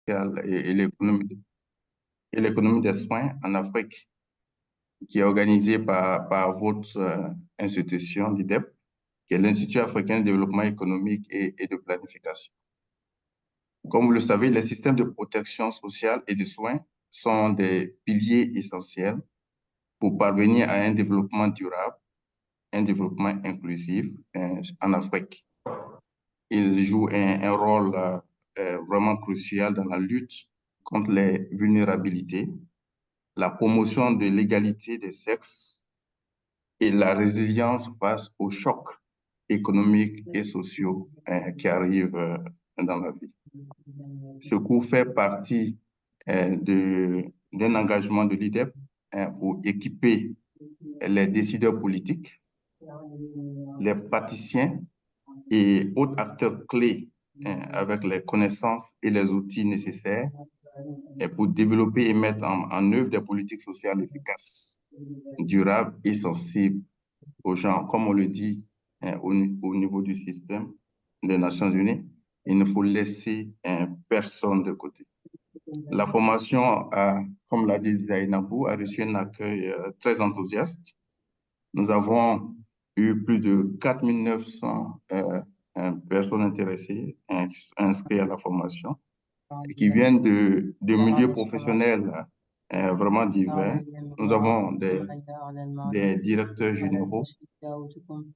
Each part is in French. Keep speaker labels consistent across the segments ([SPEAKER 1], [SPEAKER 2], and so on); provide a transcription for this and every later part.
[SPEAKER 1] sociale et l'économie des soins en Afrique, qui est organisée par votre institution, l'IDEP, qui est l'Institut africain de développement économique et de planification. Comme vous le savez, les systèmes de protection sociale et de soins sont des piliers essentiels pour parvenir à un développement durable, un développement inclusif en Afrique. Ils jouent un rôle vraiment crucial dans la lutte contre les vulnérabilités, la promotion de l'égalité des sexes et la résilience face aux chocs économiques et sociaux qui arrivent dans la vie. Ce cours fait partie d'un engagement de l'IDEP pour équiper les décideurs politiques, les praticiens et autres acteurs clés avec les connaissances et les outils nécessaires pour développer et mettre en œuvre des politiques sociales efficaces, durables et sensibles aux gens. Comme on le dit au niveau du système des Nations Unies, il ne faut laisser personne de côté. La formation, comme l'a dit Zainabou, a reçu un accueil très enthousiaste. Nous avons eu plus de 4 900 personnes intéressées, inscrites à la formation, qui viennent de milieux professionnels vraiment divers. Nous avons des directeurs généraux,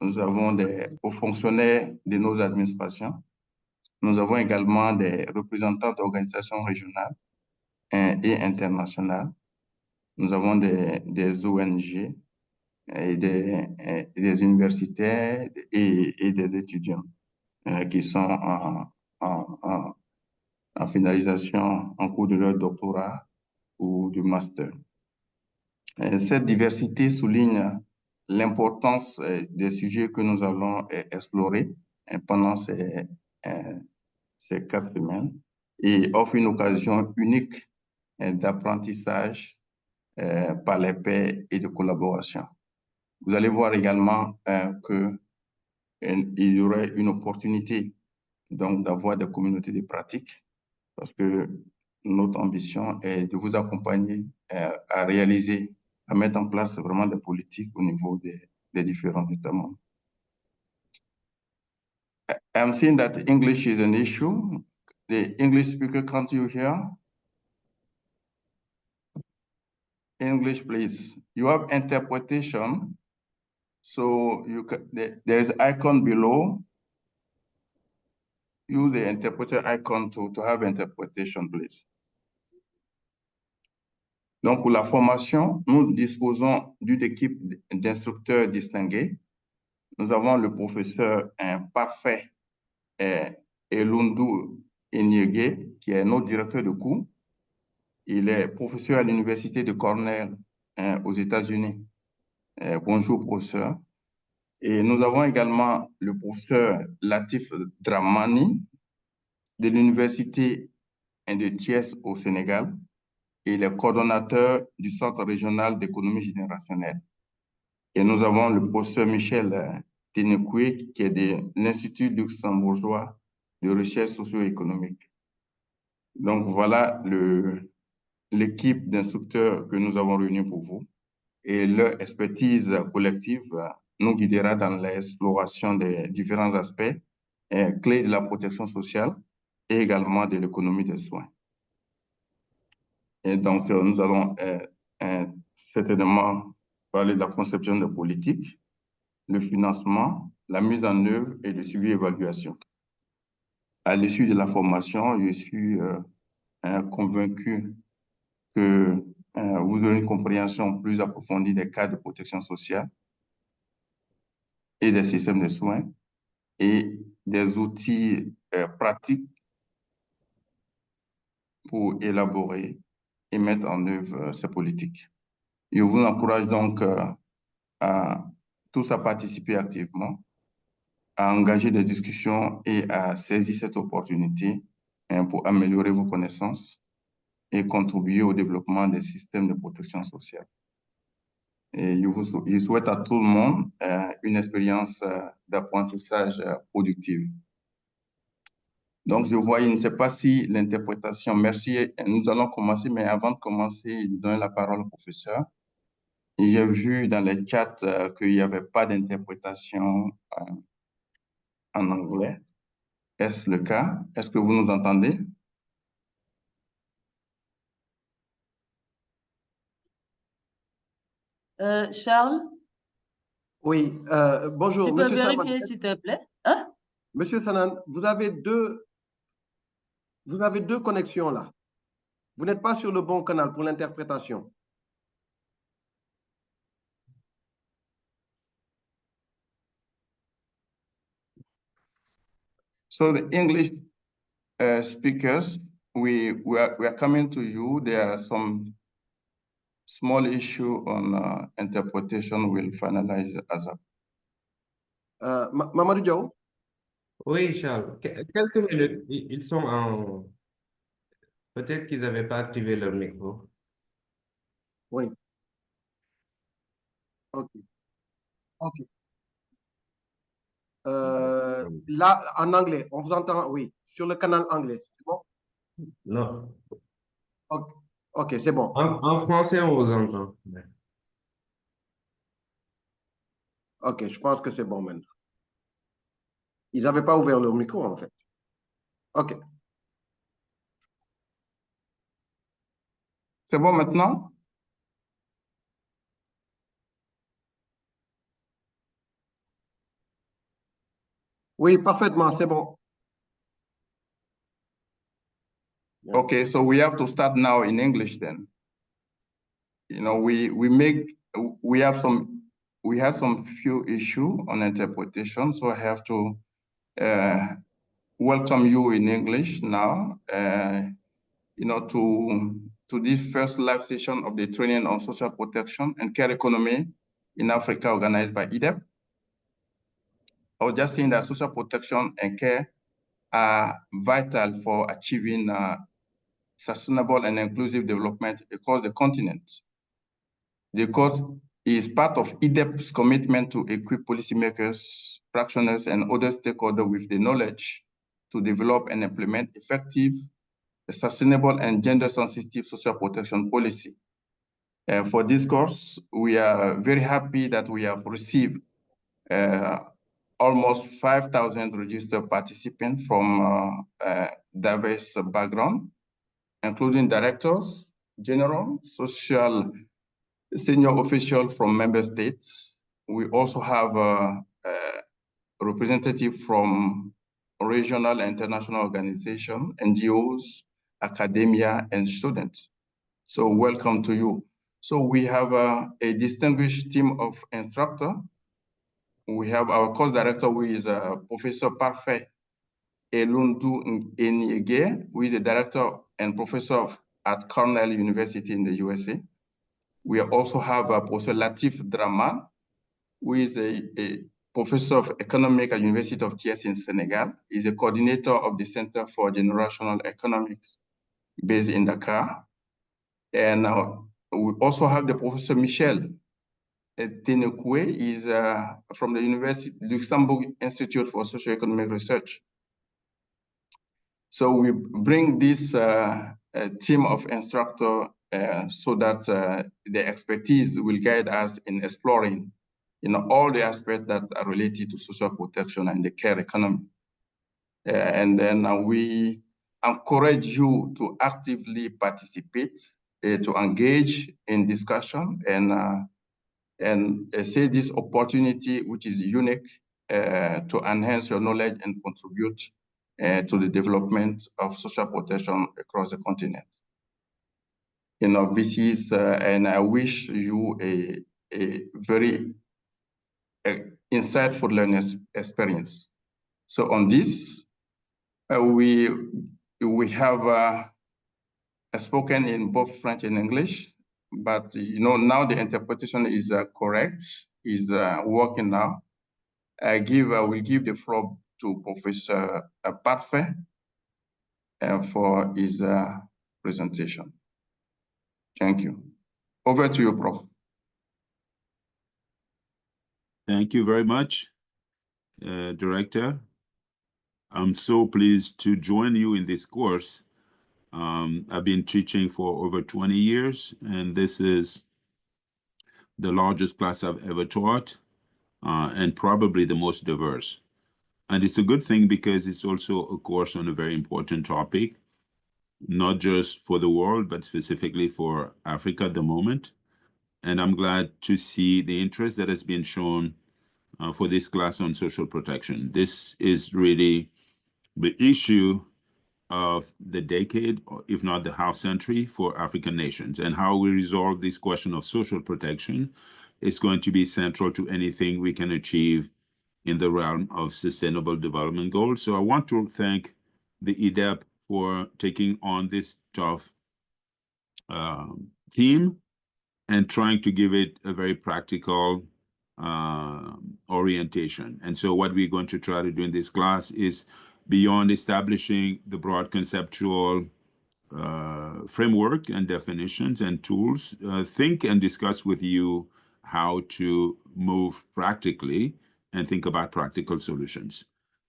[SPEAKER 1] nous avons des hauts fonctionnaires de nos administrations, nous avons également des représentants d'organisations régionales et internationales, nous avons des ONG, et des universitaires et des étudiants qui sont en finalisation en cours de leur doctorat ou du master. Cette diversité souligne l'importance des sujets que nous allons explorer pendant ces 4 semaines et offre une occasion unique d'apprentissage par les pairs et de collaboration. Vous allez voir également qu'il y aurait une opportunité donc d'avoir des communautés de pratique parce que notre ambition est de vous accompagner à réaliser, à mettre en place vraiment des politiques au niveau des différents États membres. I'm seeing that English is an issue. The English speaker, can't you hear? English, please. You have interpretation. So there is an icon below. Use the interpreter icon to have interpretation, please. Donc, pour la formation, nous disposons d'une équipe d'instructeurs distingués. Nous avons le professeur parfait Elundu Enyege, qui est notre directeur de cours. Il est professeur à l'Université de Cornell aux États-Unis. Bonjour, professeur. Et nous avons également le professeur Latif Dramani de l'Université de Thiès au Sénégal. Et il est coordonnateur du Centre régional d'économie générationnelle. Et nous avons le professeur Michel Ténécoué, qui est de l'Institut luxembourgeois de recherche socio-économique. Donc, voilà l'équipe d'instructeurs que nous avons réunis pour vous. Et leur expertise collective nous guidera dans l'exploration des différents aspects clés de la protection sociale et également de l'économie des soins. Et donc, nous allons certainement parler de la conception de politique, le financement, la mise en œuvre et le suivi et évaluation. À l'issue de la formation, je suis convaincu que vous aurez une compréhension plus approfondie des cas de protection sociale et des systèmes de soins et des outils pratiques pour élaborer et mettre en œuvre ces politiques. Je vous encourage donc à tous à participer activement, à engager des discussions et à saisir cette opportunité pour améliorer vos connaissances et contribuer au développement des systèmes de protection sociale. Et je souhaite à tout le monde une expérience d'apprentissage productive. Donc, je vois, je ne sais pas si l'interprétation, merci, nous allons commencer, mais avant de commencer, je donne la parole au professeur. J'ai vu dans le chat qu'il n'y avait pas d'interprétation en anglais. Est-ce le cas? Est-ce que vous nous entendez?
[SPEAKER 2] Charles?
[SPEAKER 3] Oui, bonjour,
[SPEAKER 2] Tu peux
[SPEAKER 3] Monsieur
[SPEAKER 2] vérifier,
[SPEAKER 3] Saman.
[SPEAKER 2] s'il te plaît? Hein?
[SPEAKER 3] Monsieur Sanan, vous avez deux connexions là. Vous n'êtes pas sur le bon canal pour l'interprétation.
[SPEAKER 1] So the English speakers, we are coming to you. There are some small issue on interpretation. We'll finalize as a.
[SPEAKER 3] Mamadou Diaw?
[SPEAKER 4] Oui, Charles. Quelques minutes. Ils sont en... Peut-être qu'ils n'avaient pas activé leur micro.
[SPEAKER 3] Oui. OK. OK. Là, en anglais, on vous entend, oui, sur le canal anglais, c'est bon?
[SPEAKER 4] Non.
[SPEAKER 3] OK, c'est bon.
[SPEAKER 4] En français, on vous entend.
[SPEAKER 3] OK, je pense que c'est bon maintenant. Ils n'avaient pas ouvert leur micro, en fait. OK.
[SPEAKER 1] C'est bon maintenant?
[SPEAKER 3] Oui, parfaitement, c'est bon.
[SPEAKER 1] Okay, so we have to start now in English then. You know, we have some few issue on interpretation, so I have to welcome you in English now, you know, to this first live session of the training on social protection and care economy in Africa organized by IDEP. I was just saying that social protection and care are vital for achieving sustainable and inclusive development across the continent. The court is part of IDEP's commitment to equip policymakers, practitioners, and other stakeholders with the knowledge to develop and implement effective, sustainable, and gender-sensitive social protection policy. For this course, we are very happy that we have received almost 5,000 registered participants from diverse backgrounds, including directors, general, social, senior officials from member states. We also have a representative from regional and international organizations, NGOs, academia, and students. So welcome to you. So we have a distinguished team of instructors. We have our course director, who is Professor Parfait Elundu Eniege, who is a director and professor at Cornell University in the USA. We also have Professor Latif Draman, who is a professor of economics at University of Thiès in Senegal. He's a coordinator of the Center for Generational Economics based in Dakar. And we also have the Professor Michel Tenekwe. He's from the University Luxembourg Institute for Socioeconomic Research. So we bring this team of instructors so that the expertise will guide us in exploring, you know, all the aspects that are related to social protection and the care economy. And then we encourage you to actively participate, to engage in discussion, and see this opportunity, which is unique, to enhance your knowledge and contribute to the development of social protection across the continent. You know, this is, and I wish you a very insightful learning experience. So on this, we have spoken in both French and English, but you know, now the interpretation is correct, is working now. I will give the floor to Professor Parfait for his presentation. Thank you. Over to you, Prof.
[SPEAKER 5] Thank you very much, Director. I'm so pleased to join you in this course. I've been teaching for over 20 years, and this is the largest class I've ever taught, and probably the most diverse. And it's a good thing because it's also a course on a very important topic, not just for the world, but specifically for Africa at the moment. And I'm glad to see the interest that has been shown for this class on social protection. This is really the issue of the decade, or if not the half century, for African nations. And how we resolve this question of social protection is going to be central to anything we can achieve in the realm of sustainable development goals. So I want to thank the EDEP for taking on this tough theme and trying to give it a very practical orientation. And so what we're going to try to do in this class is, beyond establishing the broad conceptual framework and definitions and tools, think and discuss with you how to move practically and think about practical solutions.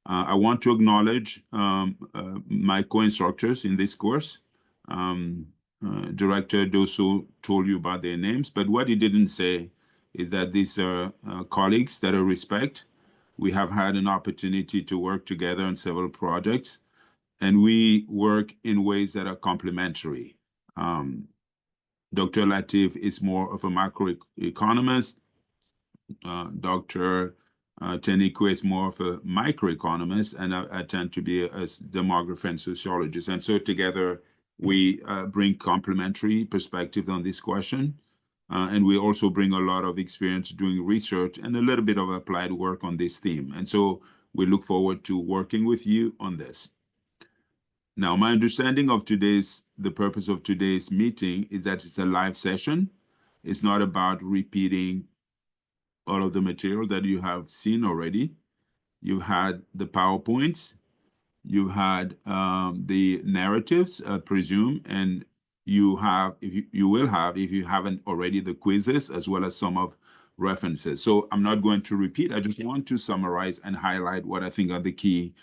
[SPEAKER 5] I want to acknowledge my co-instructors in this course. Director Dosso told you about their names, but what he didn't say is that these are colleagues that I respect. We have had an opportunity to work together on several projects, and we work in ways that are complementary. Dr. Latif is more of a macroeconomist. Dr. Teniko is more of a microeconomist, and I tend to be a demographer and sociologist. And so together, we bring complementary perspectives on this question. And we also bring a lot of experience doing research and a little bit of applied work on this theme. And so we look forward to working with you on this. Now, my understanding of the purpose of today's meeting is that it's a live session. It's not about repeating all of the material that you have seen already. You've had the PowerPoints, you've had the narratives, I presume, and you have, you will have, if you haven't already, the quizzes as well as some of references. So I'm not going to repeat. I just want to summarize and highlight what I think are the key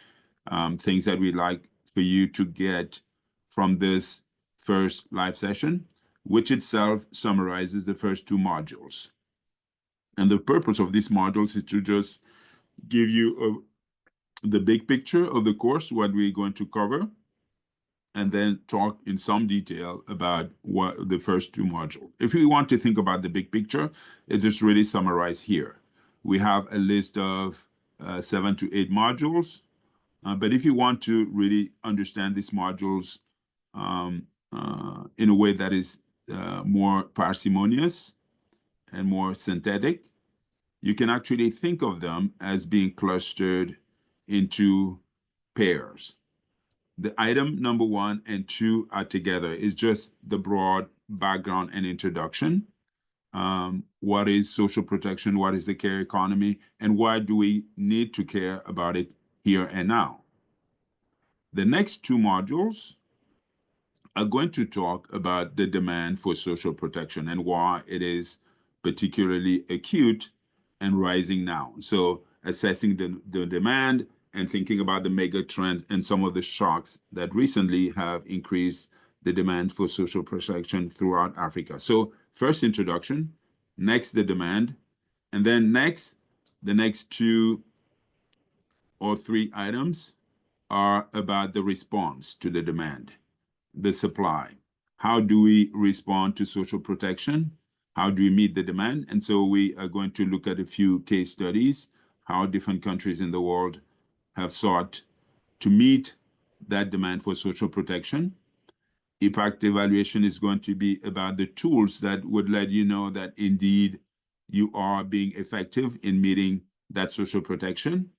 [SPEAKER 5] things that we'd like for you to get from this first live session, which itself summarizes the first two modules. And the purpose of these modules is to just give you the big picture of the course, what we're going to cover, and then talk in some detail about what the first two modules. If you want to think about the big picture, it's just really summarized here. We have a list of 7 to 8 modules, but if you want to really understand these modules in a way that is more parsimonious and more synthetic, you can actually think of them as being clustered into pairs. The item number 1 and 2 are together. It's just the broad background and introduction. What is social protection? What is the care economy? And why do we need to care about it here and now? The next 2 modules are going to talk about the demand for social protection and why it is particularly acute and rising now. So assessing the demand and thinking about the mega trend and some of the shocks that recently have increased the demand for social protection throughout Africa. So first introduction, next the demand, and then next, the next 2 or 3 items are about the response to the demand, the supply. How do we respond to social protection? How do we meet the demand? And so we are going to look at a few case studies, how different countries in the world have sought to meet that demand for social protection. Impact evaluation is going to be about the tools that would let you know that indeed you are being effective in meeting that social protection.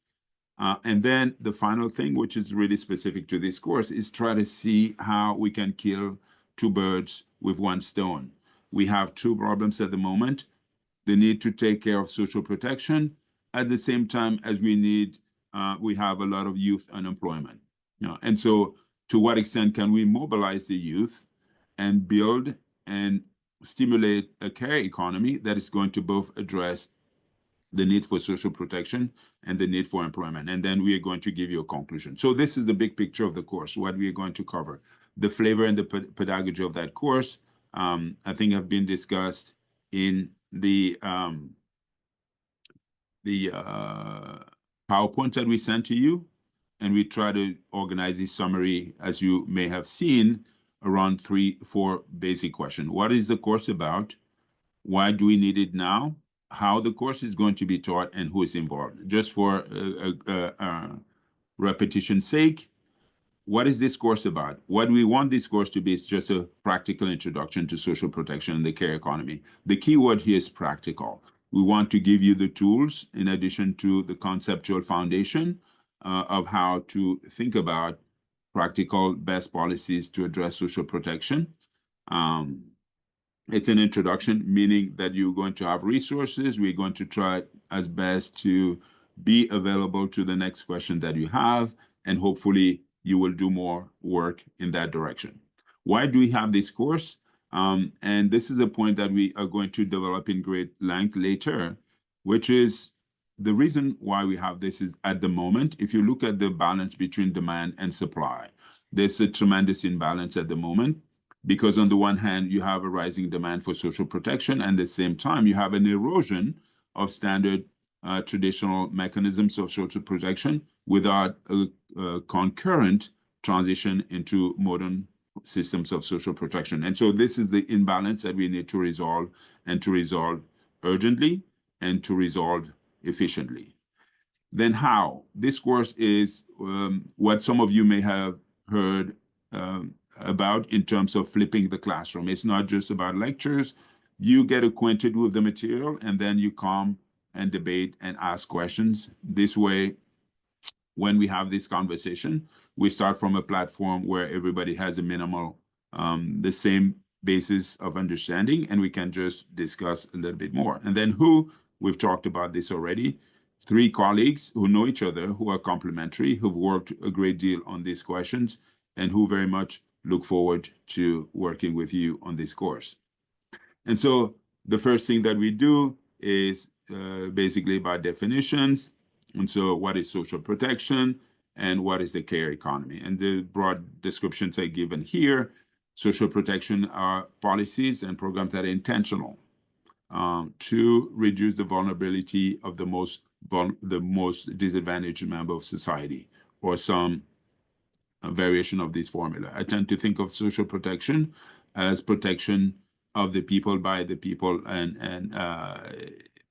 [SPEAKER 5] And then the final thing, which is really specific to this course, is try to see how we can kill 2 birds with 1 stone. We have 2 problems at the moment: the need to take care of social protection at the same time as we have a lot of youth unemployment. And so to what extent can we mobilize the youth and build and stimulate a care economy that is going to both address the need for social protection, and the need for employment. And then we are going to give you a conclusion. So this is the big picture of the course, what we are going to cover. The flavor and the pedagogy of that course, I think have been discussed in the PowerPoint that we sent to you. And we try to organize this summary, as you may have seen, around 3-4 basic questions. What is the course about? Why do we need it now? How the course is going to be taught, and who is involved. Just for repetition's sake, what is this course about? What we want this course to be is just a practical introduction to social protection and the care economy. The key word here is practical. We want to give you the tools, in addition to the conceptual foundation, of how to think about practical best policies to address social protection. It's an introduction, meaning that you're going to have resources. We're going to try as best to be available to the next question that you have, and hopefully you will do more work in that direction. Why do we have this course? And this is a point that we are going to develop in great length later, which is the reason why we have this is, at the moment, if you look at the balance between demand and supply, there's a tremendous imbalance at the moment, because on the one hand, you have a rising demand for social protection, and at the same time, you have an erosion of standard traditional mechanisms of social protection without a concurrent transition into modern systems of social protection. And so this is the imbalance that we need to resolve, and to resolve urgently, and to resolve efficiently. Then how? This course is what some of you may have heard about in terms of flipping the classroom. It's not just about lectures. You get acquainted with the material, and then you come and debate and ask questions. This way, when we have this conversation, we start from a platform where everybody has a minimal, the same basis of understanding, and we can just discuss a little bit more. And then who? We've talked about this already. 3 colleagues who know each other, who are complementary, who've worked a great deal on these questions, and who very much look forward to working with you on this course. And so the first thing that we do is basically by definitions. And so what is social protection, and what is the care economy? And the broad descriptions are given here. Social protection are policies and programs that are intentional to reduce the vulnerability of the most disadvantaged member of society, or some variation of this formula. I tend to think of social protection as protection of the people by the people, and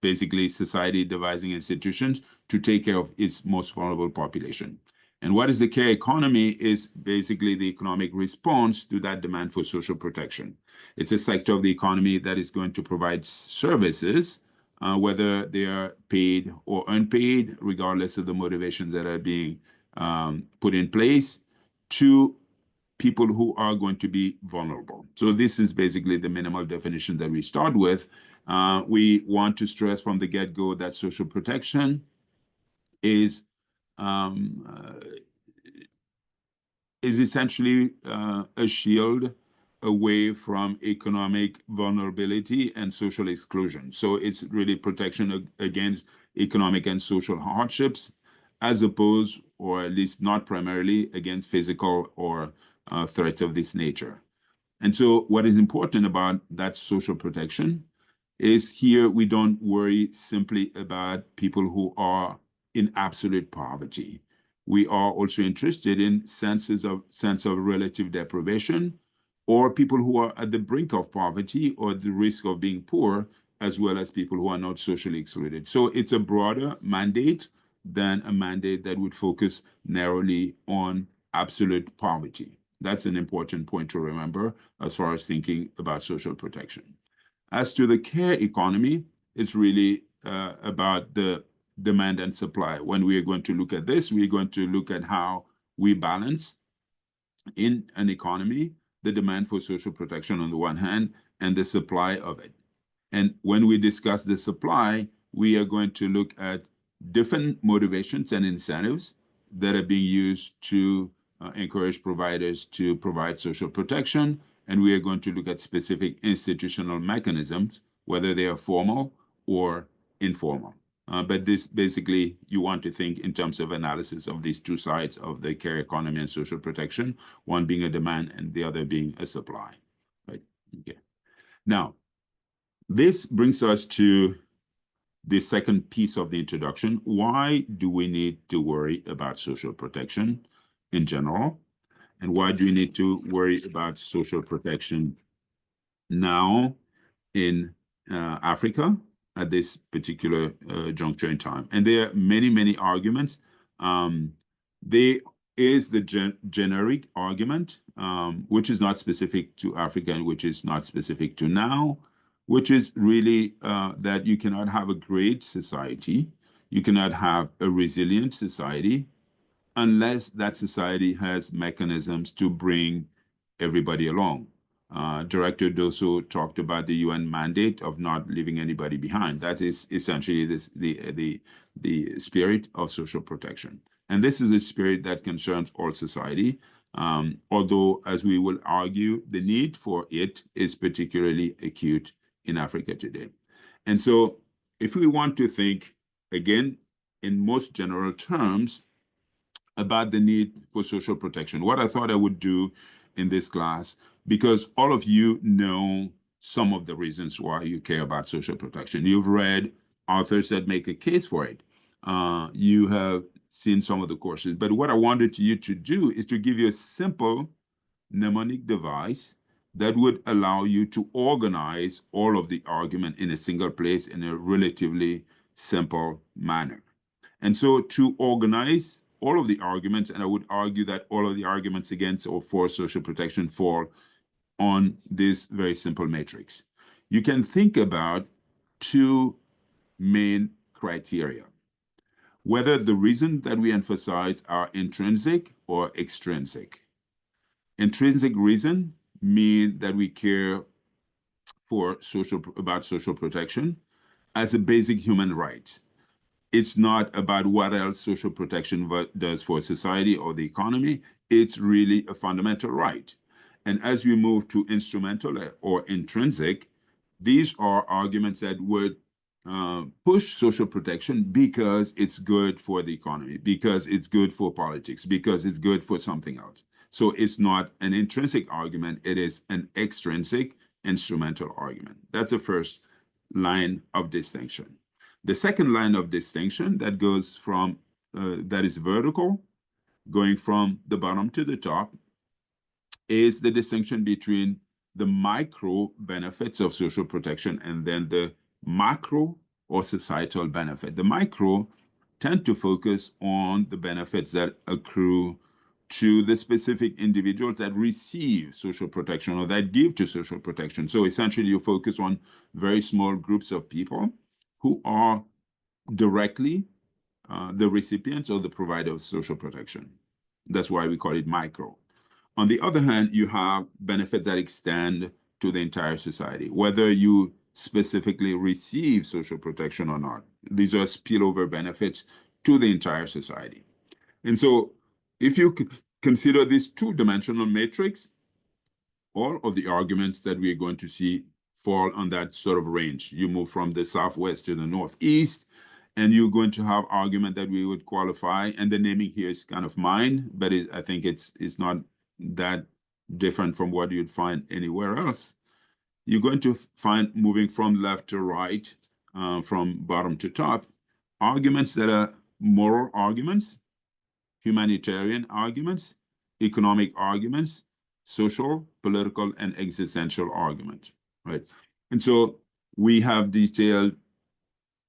[SPEAKER 5] basically society devising institutions to take care of its most vulnerable population. And what is the care economy is basically the economic response to that demand for social protection. It's a sector of the economy that is going to provide services, whether they are paid or unpaid, regardless of the motivations that are being put in place, to people who are going to be vulnerable. So this is basically the minimal definition that we start with. We want to stress from the get-go that social protection is essentially a shield away from economic vulnerability and social exclusion. So it's really protection against economic and social hardships, as opposed, or at least not primarily, against physical or threats of this nature. And so what is important about that social protection is, here we don't worry simply about people who are in absolute poverty. We are also interested in sense of relative deprivation, or people who are at the brink of poverty or the risk of being poor, as well as people who are not socially excluded. So it's a broader mandate than a mandate that would focus narrowly on absolute poverty. That's an important point to remember as far as thinking about social protection. As to the care economy, it's really about the demand and supply. When we are going to look at this, we're going to look at how we balance in an economy the demand for social protection on the one hand, and the supply of it. And when we discuss the supply, we are going to look at different motivations and incentives that are being used to encourage providers to provide social protection. And we are going to look at specific institutional mechanisms, whether they are formal or informal. But this basically, you want to think in terms of analysis of these two sides of the care economy and social protection, one being a demand and the other being a supply, right? Okay. Now, this brings us to the second piece of the introduction. Why do we need to worry about social protection in general? And why do we need to worry about social protection now in Africa at this particular juncture in time? And there are many, many arguments. There is the generic argument, which is not specific to Africa and which is not specific to now, which is really that you cannot have a great society, you cannot have a resilient society, unless that society has mechanisms to bring everybody along. Director Dosso talked about the UN mandate of not leaving anybody behind. That is essentially the spirit of social protection. And this is a spirit that concerns all society, although, as we will argue, the need for it is particularly acute in Africa today. And so if we want to think, again, in most general terms, about the need for social protection, what I thought I would do in this class, because all of you know some of the reasons why you care about social protection. You've read authors that make a case for it. You have seen some of the courses. But what I wanted you to do is to give you a simple mnemonic device that would allow you to organize all of the argument in a single place in a relatively simple manner. And so to organize all of the arguments, and I would argue that all of the arguments against or for social protection fall on this very simple matrix. You can think about two main criteria, whether the reason that we emphasize are intrinsic or extrinsic. Intrinsic reason mean that we care about social protection as a basic human right. It's not about what else social protection does for society or the economy. It's really a fundamental right. And as we move to instrumental or intrinsic, these are arguments that would push social protection because it's good for the economy, because it's good for politics, because it's good for something else. So it's not an intrinsic argument, it is an extrinsic instrumental argument. That's the first line of distinction. The second line of distinction that goes from, that is vertical, going from the bottom to the top, is the distinction between the micro benefits of social protection and then the macro or societal benefit. The micro tend to focus on the benefits that accrue to the specific individuals that receive social protection or that give to social protection. So essentially you focus on very small groups of people who are directly the recipients or the provider of social protection. That's why we call it micro. On the other hand, you have benefits that extend to the entire society, whether you specifically receive social protection or not. These are spillover benefits to the entire society. And so if you consider this two-dimensional matrix, all of the arguments that we're going to see fall on that sort of range. You move from the southwest to the northeast, and you're going to have argument that we would qualify, and the naming here is kind of mine, but I think it's not that different from what you'd find anywhere else. You're going to find, moving from left to right, from bottom to top, arguments that are moral arguments, humanitarian arguments, economic arguments, social, political, and existential arguments, right? And so we have detailed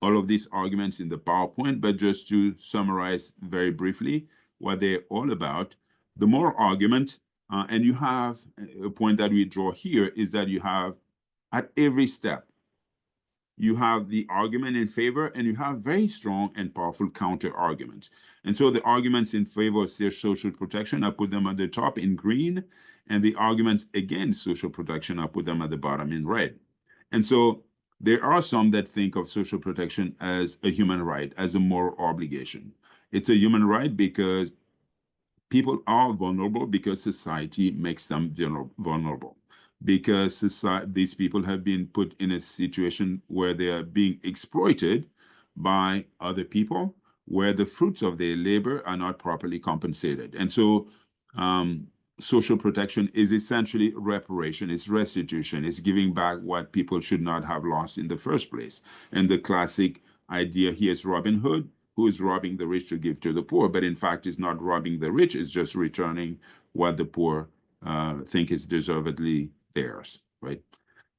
[SPEAKER 5] all of these arguments in the PowerPoint, but just to summarize very briefly what they're all about, the moral argument, and you have a point that we draw here, is that you have at every step, you have the argument in favor, and you have very strong and powerful counter arguments. And so the arguments in favor of social protection, I put them at the top in green, and the arguments against social protection, I put them at the bottom in red. And so there are some that think of social protection as a human right, as a moral obligation. It's a human right because people are vulnerable because society makes them vulnerable. Because these people have been put in a situation where they are being exploited by other people where the fruits of their labor are not properly compensated. And so social protection is essentially reparation, it's restitution, it's giving back what people should not have lost in the first place. And the classic idea here is Robin Hood, who is robbing the rich to give to the poor, but in fact is not robbing the rich, it's just returning what the poor think is deservedly theirs, right?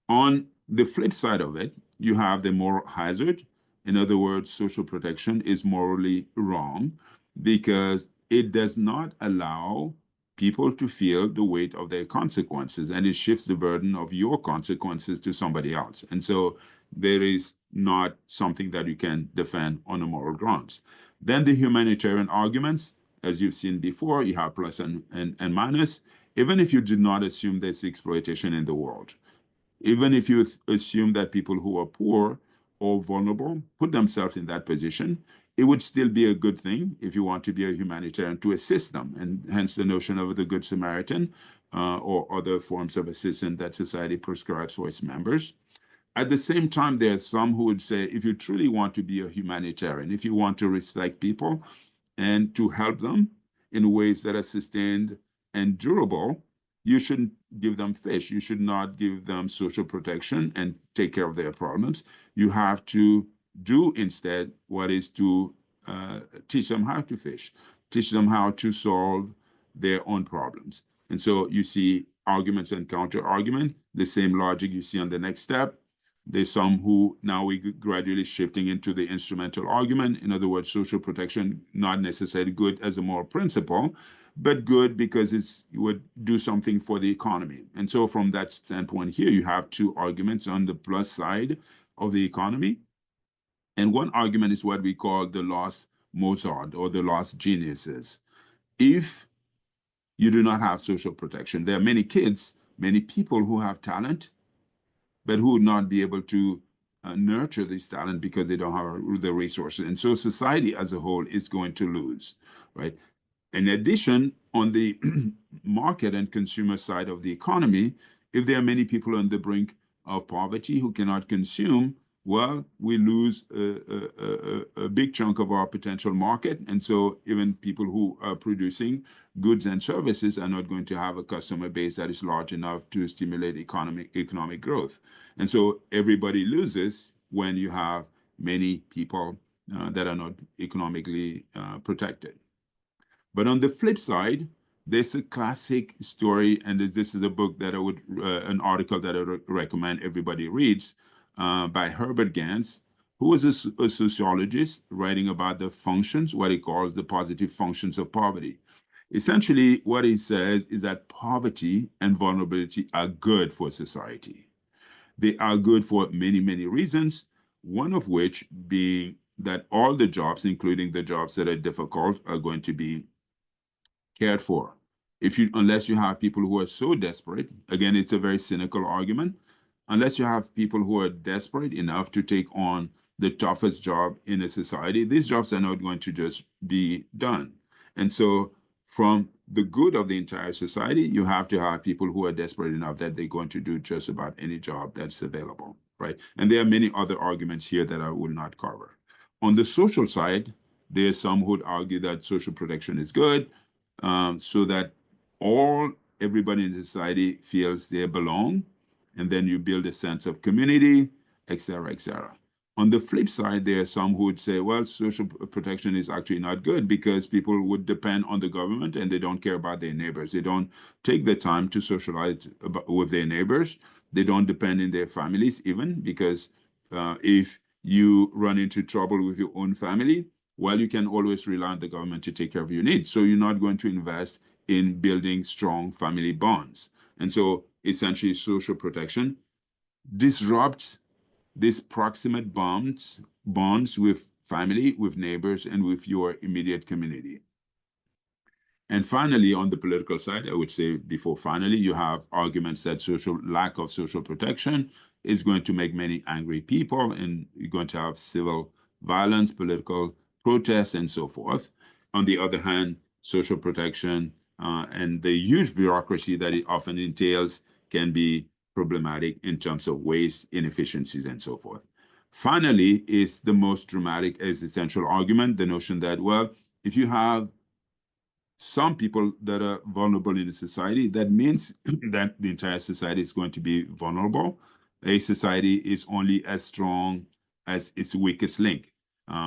[SPEAKER 5] On the flip side of it, you have the moral hazard. In other words, social protection is morally wrong because it does not allow people to feel the weight of their consequences, and it shifts the burden of your consequences to somebody else. And so there is not something that you can defend on a moral grounds. Then the humanitarian arguments, as you've seen before, you have plus and minus. Even if you did not assume there's exploitation in the world, even if you assume that people who are poor or vulnerable put themselves in that position, it would still be a good thing if you want to be a humanitarian to assist them. And hence the notion of the Good Samaritan or other forms of assistance that society prescribes for its members. At the same time, there are some who would say, if you truly want to be a humanitarian, if you want to respect people and to help them in ways that are sustained and durable, you shouldn't give them fish. You should not give them social protection and take care of their problems. You have to do instead what is to teach them how to fish, teach them how to solve their own problems. And so you see arguments and counter argument, the same logic you see on the next step. There's some who now we gradually shifting into the instrumental argument. In other words, social protection, not necessarily good as a moral principle, but good because it would do something for the economy. And so from that standpoint here, you have two arguments on the plus side of the economy. And one argument is what we call the lost Mozart or the lost geniuses. If you do not have social protection, there are many kids, many people who have talent, but who would not be able to nurture this talent because they don't have the resources. And so society as a whole is going to lose, right? In addition, on the market and consumer side of the economy, if there are many people on the brink of poverty who cannot consume, well, we lose a big chunk of our potential market. And so even people who are producing goods and services are not going to have a customer base that is large enough to stimulate economic growth. And so everybody loses when you have many people that are not economically protected. But on the flip side, there's a classic story, and this is a book that I would, an article that I would recommend everybody reads, by Herbert Gans, who was a sociologist writing about the functions, what he calls the positive functions of poverty. Essentially, what he says is that poverty and vulnerability are good for society. They are good for many, many reasons, one of which being that all the jobs, including the jobs that are difficult, are going to be cared for. Unless you have people who are so desperate, again, it's a very cynical argument, unless you have people who are desperate enough to take on the toughest job in a society, these jobs are not going to just be done. And so from the good of the entire society, you have to have people who are desperate enough that they're going to do just about any job that's available, right? And there are many other arguments here that I will not cover. On the social side, there's some who would argue that social protection is good, so that everybody in society feels they belong, and then you build a sense of community, et cetera, et cetera. On the flip side, there are some who would say, well, social protection is actually not good because people would depend on the government and they don't care about their neighbors. They don't take the time to socialize with their neighbors. They don't depend in their families even because if you run into trouble with your own family, well, you can always rely on the government to take care of your needs. So you're not going to invest in building strong family bonds. And so essentially social protection disrupts these proximate bonds with family, with neighbors, and with your immediate community. And finally, on the political side, I would say before finally, you have arguments that lack of social protection is going to make many angry people, and you're going to have civil violence, political protests, and so forth. On the other hand, social protection and the huge bureaucracy that it often entails can be problematic in terms of waste, inefficiencies, and so forth. Finally, is the most dramatic existential argument, the notion that, well, if you have some people that are vulnerable in the society, that means that the entire society is going to be vulnerable. A society is only as strong as its weakest link.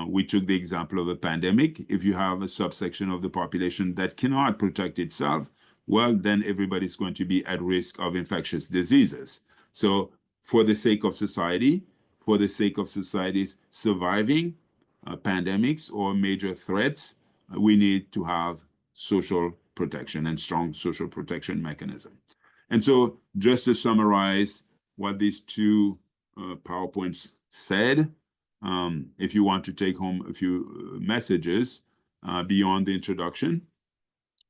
[SPEAKER 5] We took the example of a pandemic. If you have a subsection of the population that cannot protect itself, well, then everybody's going to be at risk of infectious diseases. So for the sake of society, for the sake of societies surviving pandemics or major threats, we need to have social protection and strong social protection mechanism. And so just to summarize what these two PowerPoints said, if you want to take home a few messages beyond the introduction,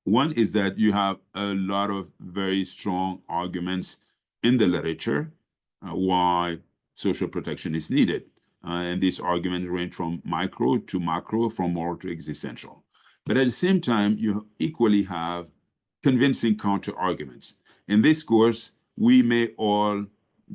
[SPEAKER 5] one is that you have a lot of very strong arguments in the literature why social protection is needed. And these arguments range from micro to macro, from moral to existential. But at the same time, you equally have convincing counter-arguments. In this course, we may all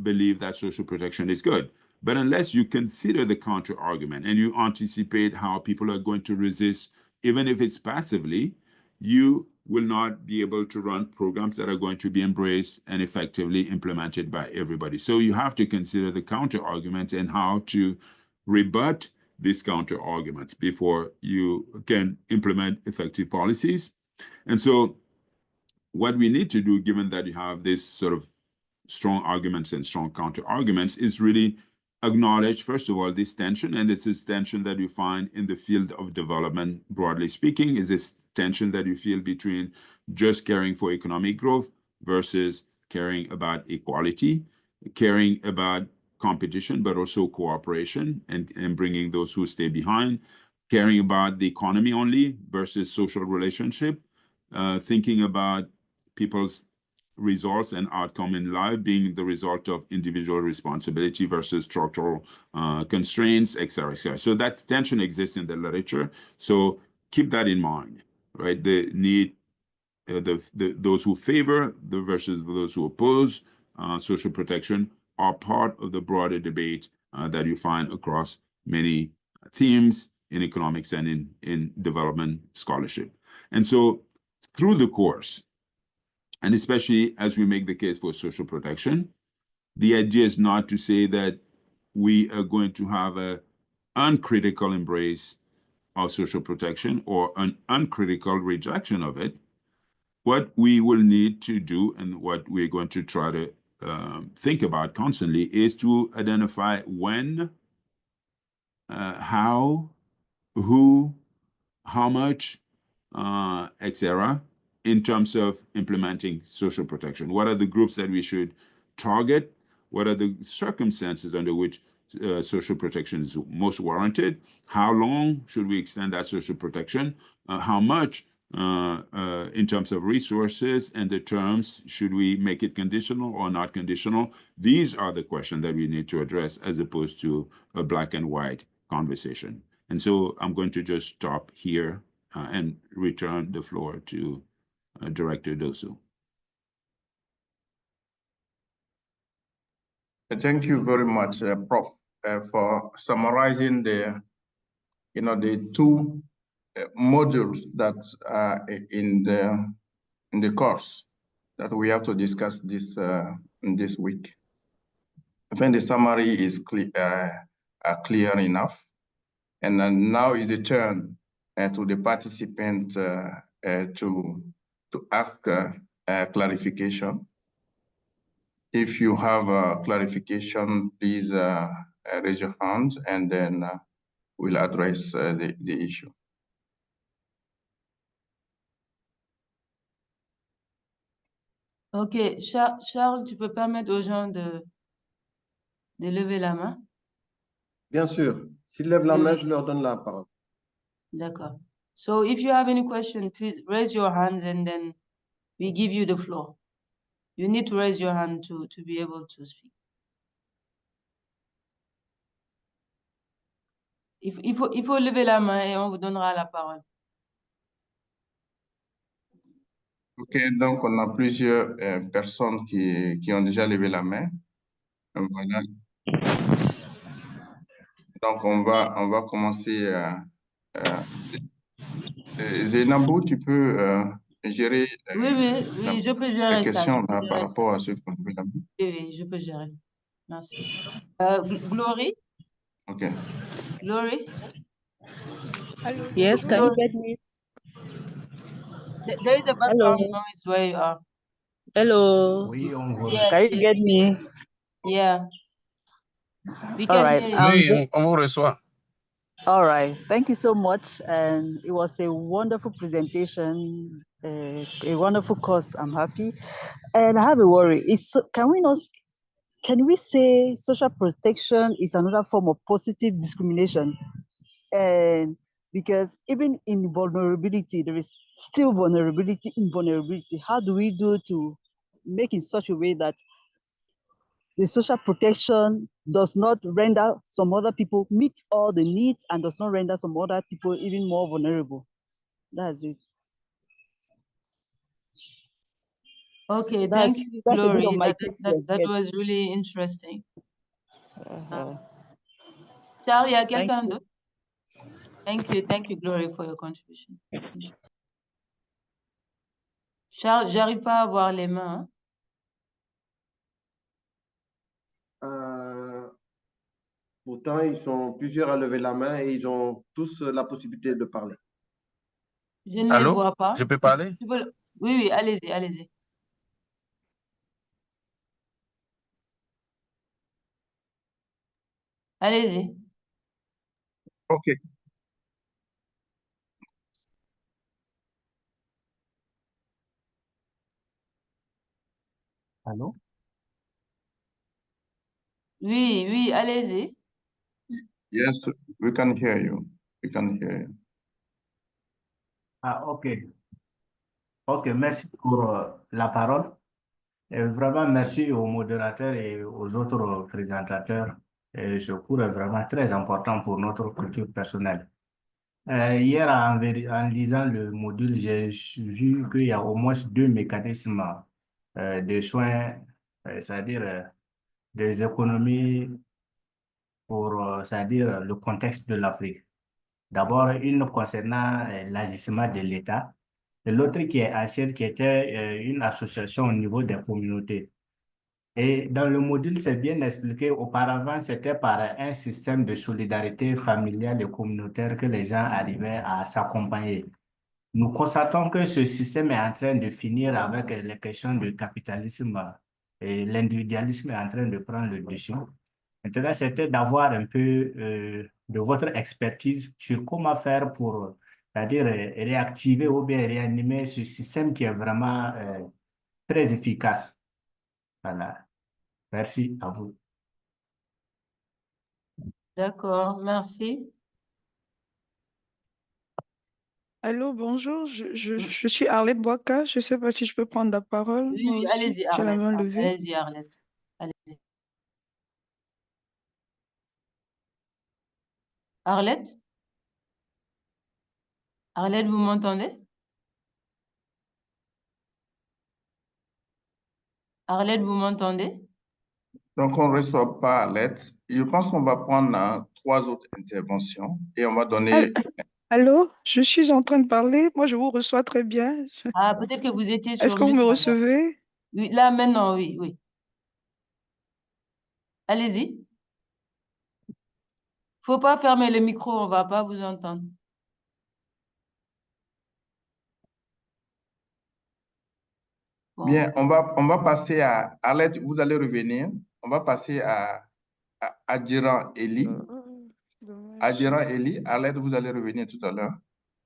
[SPEAKER 5] believe that social protection is good. But unless you consider the counter-argument and you anticipate how people are going to resist, even if it's passively, you will not be able to run programs that are going to be embraced and effectively implemented by everybody. So you have to consider the counter-argument and how to rebut these counter-arguments before you can implement effective policies. And so what we need to do, given that you have this sort of strong arguments and strong counter-arguments, is really acknowledge, first of all, this tension, and it's this tension that you find in the field of development, broadly speaking, is this tension that you feel between just caring for economic growth versus caring about equality, caring about competition, but also cooperation and bringing those who stay behind, caring about the economy only versus social relationship, thinking about people's results and outcome in life being the result of individual responsibility versus structural constraints, et cetera, et cetera. So that tension exists in the literature. So keep that in mind, right? The need, those who favor versus those who oppose social protection are part of the broader debate that you find across many themes in economics and in development scholarship. And so through the course, and especially as we make the case for social protection, the idea is not to say that we are going to have an uncritical embrace of social protection or an uncritical rejection of it. What we will need to do, and what we're going to try to think about constantly, is to identify when, how, who, how much, etc., in terms of implementing social protection. What are the groups that we should target? What are the circumstances under which social protection is most warranted? How long should we extend that social protection? How much in terms of resources and the terms, should we make it conditional or not conditional? These are the questions that we need to address as opposed to a black and white conversation. And so I'm going to just stop here and return the floor to Director Dosu.
[SPEAKER 1] Thank you very much, Prof, for summarizing the two modules that are in the course that we have to discuss this week. I think the summary is clear enough, and then now is the turn to the participants to ask clarification. If you have a clarification, please raise your hands, and then we'll address the issue.
[SPEAKER 2] Ok, Charles, tu peux permettre aux gens de lever la main?
[SPEAKER 3] Bien sûr. S'ils lèvent la main, je leur donne la parole.
[SPEAKER 2] D'accord. So if you have any question, please raise your hands and then we give you the floor. You need to raise your hand to be able to speak. Il faut lever la main et on vous donnera la parole.
[SPEAKER 1] Ok, donc on a plusieurs personnes qui ont déjà levé la main. Voilà. Donc, on va commencer. Zainabou, tu peux gérer
[SPEAKER 2] Oui, je peux
[SPEAKER 1] les
[SPEAKER 2] gérer ça.
[SPEAKER 1] questions là, par rapport à ce qu'on a vu.
[SPEAKER 2] Oui, je peux gérer. Merci. Glory?
[SPEAKER 1] OK.
[SPEAKER 2] Glory?
[SPEAKER 6] Yes, can you
[SPEAKER 2] Glory?
[SPEAKER 6] get me?
[SPEAKER 2] There is a
[SPEAKER 6] Hello.
[SPEAKER 2] background noise where you are.
[SPEAKER 6] Hello.
[SPEAKER 2] Yeah,
[SPEAKER 6] Can you get me?
[SPEAKER 2] yeah. We
[SPEAKER 6] All
[SPEAKER 2] can
[SPEAKER 6] right.
[SPEAKER 2] hear you.
[SPEAKER 7] on vous reçoit.
[SPEAKER 6] All right. Thank you so much. And it was a wonderful presentation, a wonderful course. I'm happy. And I have a worry. Can we say social protection is another form of positive discrimination? And because even in vulnerability, there is still vulnerability in vulnerability. How do we do to make in such a way that the social protection does not render some other people meet all the needs and does not render some other people even more vulnerable? That's it.
[SPEAKER 2] Okay,
[SPEAKER 6] That's
[SPEAKER 2] thank you,
[SPEAKER 6] a bit
[SPEAKER 2] Glory.
[SPEAKER 6] of my
[SPEAKER 2] That
[SPEAKER 6] question. Yes.
[SPEAKER 2] was really interesting.
[SPEAKER 6] Uh-huh.
[SPEAKER 2] Charles, il y a
[SPEAKER 6] Thank
[SPEAKER 2] quelqu'un
[SPEAKER 6] you.
[SPEAKER 2] d'autre? Thank you, Glory, for your contribution. Charles, j'arrive pas à voir les mains.
[SPEAKER 3] Pourtant, ils sont plusieurs à lever la main et ils ont tous la possibilité de parler.
[SPEAKER 2] Je ne les
[SPEAKER 7] Allô?
[SPEAKER 2] vois pas.
[SPEAKER 7] Je peux parler?
[SPEAKER 2] Oui, allez-y, allez-y. Allez-y.
[SPEAKER 1] OK.
[SPEAKER 7] Allô?
[SPEAKER 2] Oui, allez-y.
[SPEAKER 1] Yes, we can hear you. We can hear you.
[SPEAKER 8] Ah, ok. Ok, merci pour la parole. Et vraiment, merci aux modérateurs et aux autres présentateurs. Et ce cours est vraiment très important pour notre culture personnelle. Hier, en lisant le module, j'ai vu qu'il y a au moins deux mécanismes de soins, c'est-à-dire des économies pour, c'est-à-dire le contexte de l'Afrique. D'abord, une concernant l'agissement de l'État et l'autre qui est ancienne, qui était une association au niveau des communautés. Et dans le module, c'est bien expliqué, auparavant, c'était par un système de solidarité familiale et communautaire que les gens arrivaient à s'accompagner. Nous constatons que ce système est en train de finir avec les questions du capitalisme et l'individualisme est en train de prendre le dessus. Maintenant, c'était d'avoir un peu de votre expertise sur comment faire pour, c'est-à-dire réactiver ou bien réanimer ce système qui est vraiment très efficace. Voilà. Merci à vous.
[SPEAKER 2] D'accord, merci.
[SPEAKER 9] Allô, bonjour, je suis Arlette Boaka. Je ne sais pas si je peux prendre la parole. Moi
[SPEAKER 2] Oui,
[SPEAKER 9] aussi,
[SPEAKER 2] allez-y,
[SPEAKER 9] j'ai la
[SPEAKER 2] Arlette.
[SPEAKER 9] main levée.
[SPEAKER 2] Allez-y, Arlette. Allez-y. Arlette? Arlette, vous m'entendez? Arlette, vous m'entendez?
[SPEAKER 1] Donc, on ne reçoit pas l'aide. Je pense qu'on va prendre 3 autres interventions et on va donner.
[SPEAKER 9] Allô, je suis en train de parler. Moi, je vous reçois très bien.
[SPEAKER 2] Ah, peut-être que vous étiez
[SPEAKER 9] Est-ce
[SPEAKER 2] sur
[SPEAKER 9] que vous
[SPEAKER 2] mute,
[SPEAKER 9] me
[SPEAKER 2] madame.
[SPEAKER 9] recevez?
[SPEAKER 2] Oui, là, maintenant, oui. Allez-y. Faut pas fermer le micro, on va pas vous entendre. Bon.
[SPEAKER 1] Bien, on va passer à Arlette, vous allez revenir. On va passer à Adjiran Eli.
[SPEAKER 9] Dommage.
[SPEAKER 1] Adjiran Eli, Arlette, vous allez revenir tout à l'heure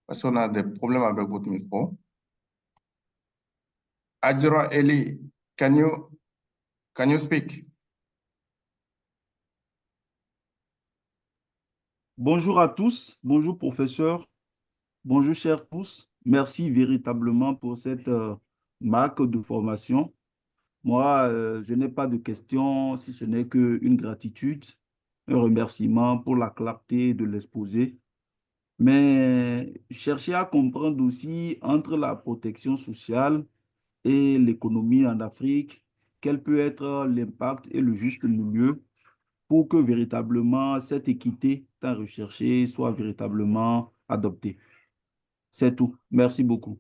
[SPEAKER 1] parce qu'on a des problèmes avec votre micro. Adjiran Eli, can you speak?
[SPEAKER 10] Bonjour à tous, bonjour professeur, bonjour chers tous. Merci véritablement pour cette marque de formation. Moi, je n'ai pas de questions, si ce n'est qu'une gratitude, un remerciement pour la clarté de l'exposé. Mais chercher à comprendre aussi entre la protection sociale et l'économie en Afrique, quel peut être l'impact et le juste milieu pour que véritablement cette équité tant recherchée soit véritablement adoptée. C'est tout. Merci beaucoup.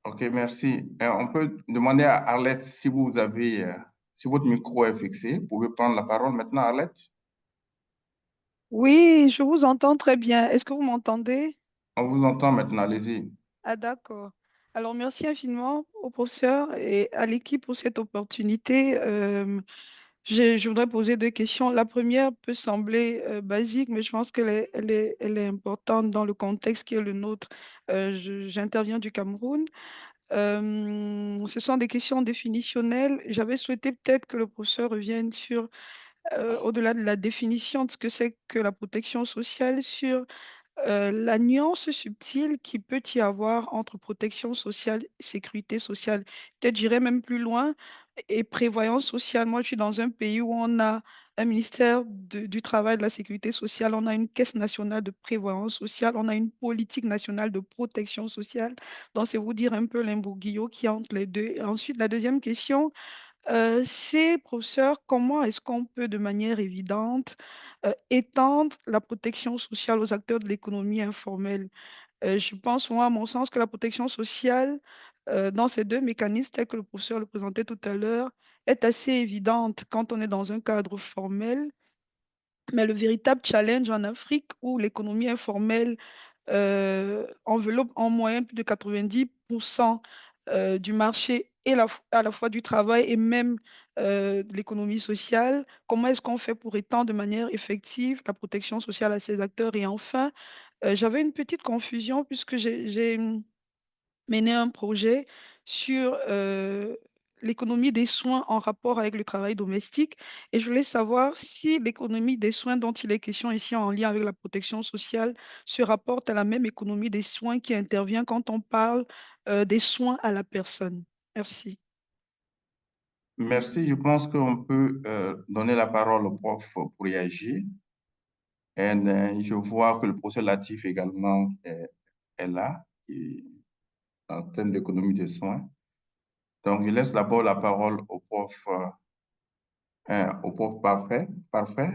[SPEAKER 1] OK, merci. On peut demander à Arlette si vous avez, si votre micro est fixé. Vous pouvez prendre la parole maintenant, Arlette.
[SPEAKER 9] Oui, je vous entends très bien. Est-ce que vous m'entendez?
[SPEAKER 1] On vous entend maintenant, allez-y.
[SPEAKER 9] Ah, d'accord. Alors, merci infiniment au professeur et à l'équipe pour cette opportunité. Je voudrais poser deux questions. La première peut sembler basique, mais je pense elle est importante dans le contexte qui est le nôtre. J'interviens du Cameroun. Ce sont des questions définitionnelles. J'avais souhaité peut-être que le professeur revienne sur, au-delà de la définition de ce que c'est que la protection sociale, sur la nuance subtile qui peut y avoir entre protection sociale et sécurité sociale. Peut-être j'irais même plus loin et prévoyance sociale. Moi, je suis dans un pays où on a un ministère du Travail et de la Sécurité sociale, on a une caisse nationale de prévoyance sociale, on a une politique nationale de protection sociale. Donc, c'est vous dire un peu l'imbroglio qui est entre les deux. Et ensuite, la deuxième question, c'est, professeur, comment est-ce qu'on peut de manière évidente étendre la protection sociale aux acteurs de l'économie informelle? Je pense, moi, à mon sens, que la protection sociale, dans ces deux mécanismes, tels que le professeur le présentait tout à l'heure, est assez évidente quand on est dans un cadre formel. Mais le véritable challenge en Afrique, où l'économie informelle enveloppe en moyenne plus de 90% du marché et à la fois du travail et même de l'économie sociale. Comment est-ce qu'on fait pour étendre de manière effective la protection sociale à ces acteurs? Et enfin, j'avais une petite confusion puisque j'ai mené un projet sur l'économie des soins en rapport avec le travail domestique. Et je voulais savoir si l'économie des soins dont il est question ici en lien avec la protection sociale se rapporte à la même économie des soins qui intervient quand on parle des soins à la personne. Merci.
[SPEAKER 1] Merci. Je pense qu'on peut donner la parole au prof pour réagir. Et je vois que le professeur Latif également est là, qui est en termes d'économie des soins. Donc, je laisse d'abord la parole au prof parfait, parfait,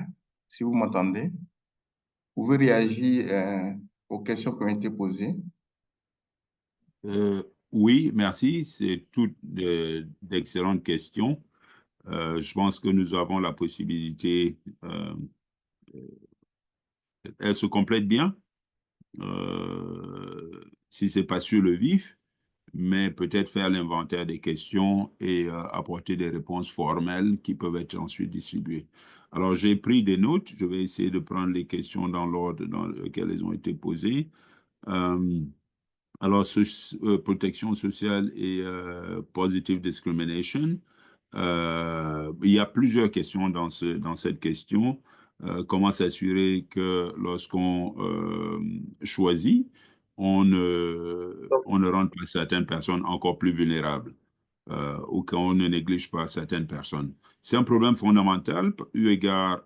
[SPEAKER 1] si vous m'entendez. Vous pouvez réagir aux questions qui ont été posées.
[SPEAKER 5] Oui, merci. C'est toutes d'excellentes questions. Je pense que nous avons la possibilité, elles se complètent bien, si c'est pas sur le vif, mais peut-être faire l'inventaire des questions et apporter des réponses formelles qui peuvent être ensuite distribuées. Alors, j'ai pris des notes. Je vais essayer de prendre les questions dans l'ordre dans lequel elles ont été posées. Alors, protection sociale et positive discrimination. Il y a plusieurs questions dans cette question. Comment s'assurer que lorsqu'on choisit, on ne rend pas certaines personnes encore plus vulnérables ou qu'on ne néglige pas certaines personnes. C'est un problème fondamental eu égard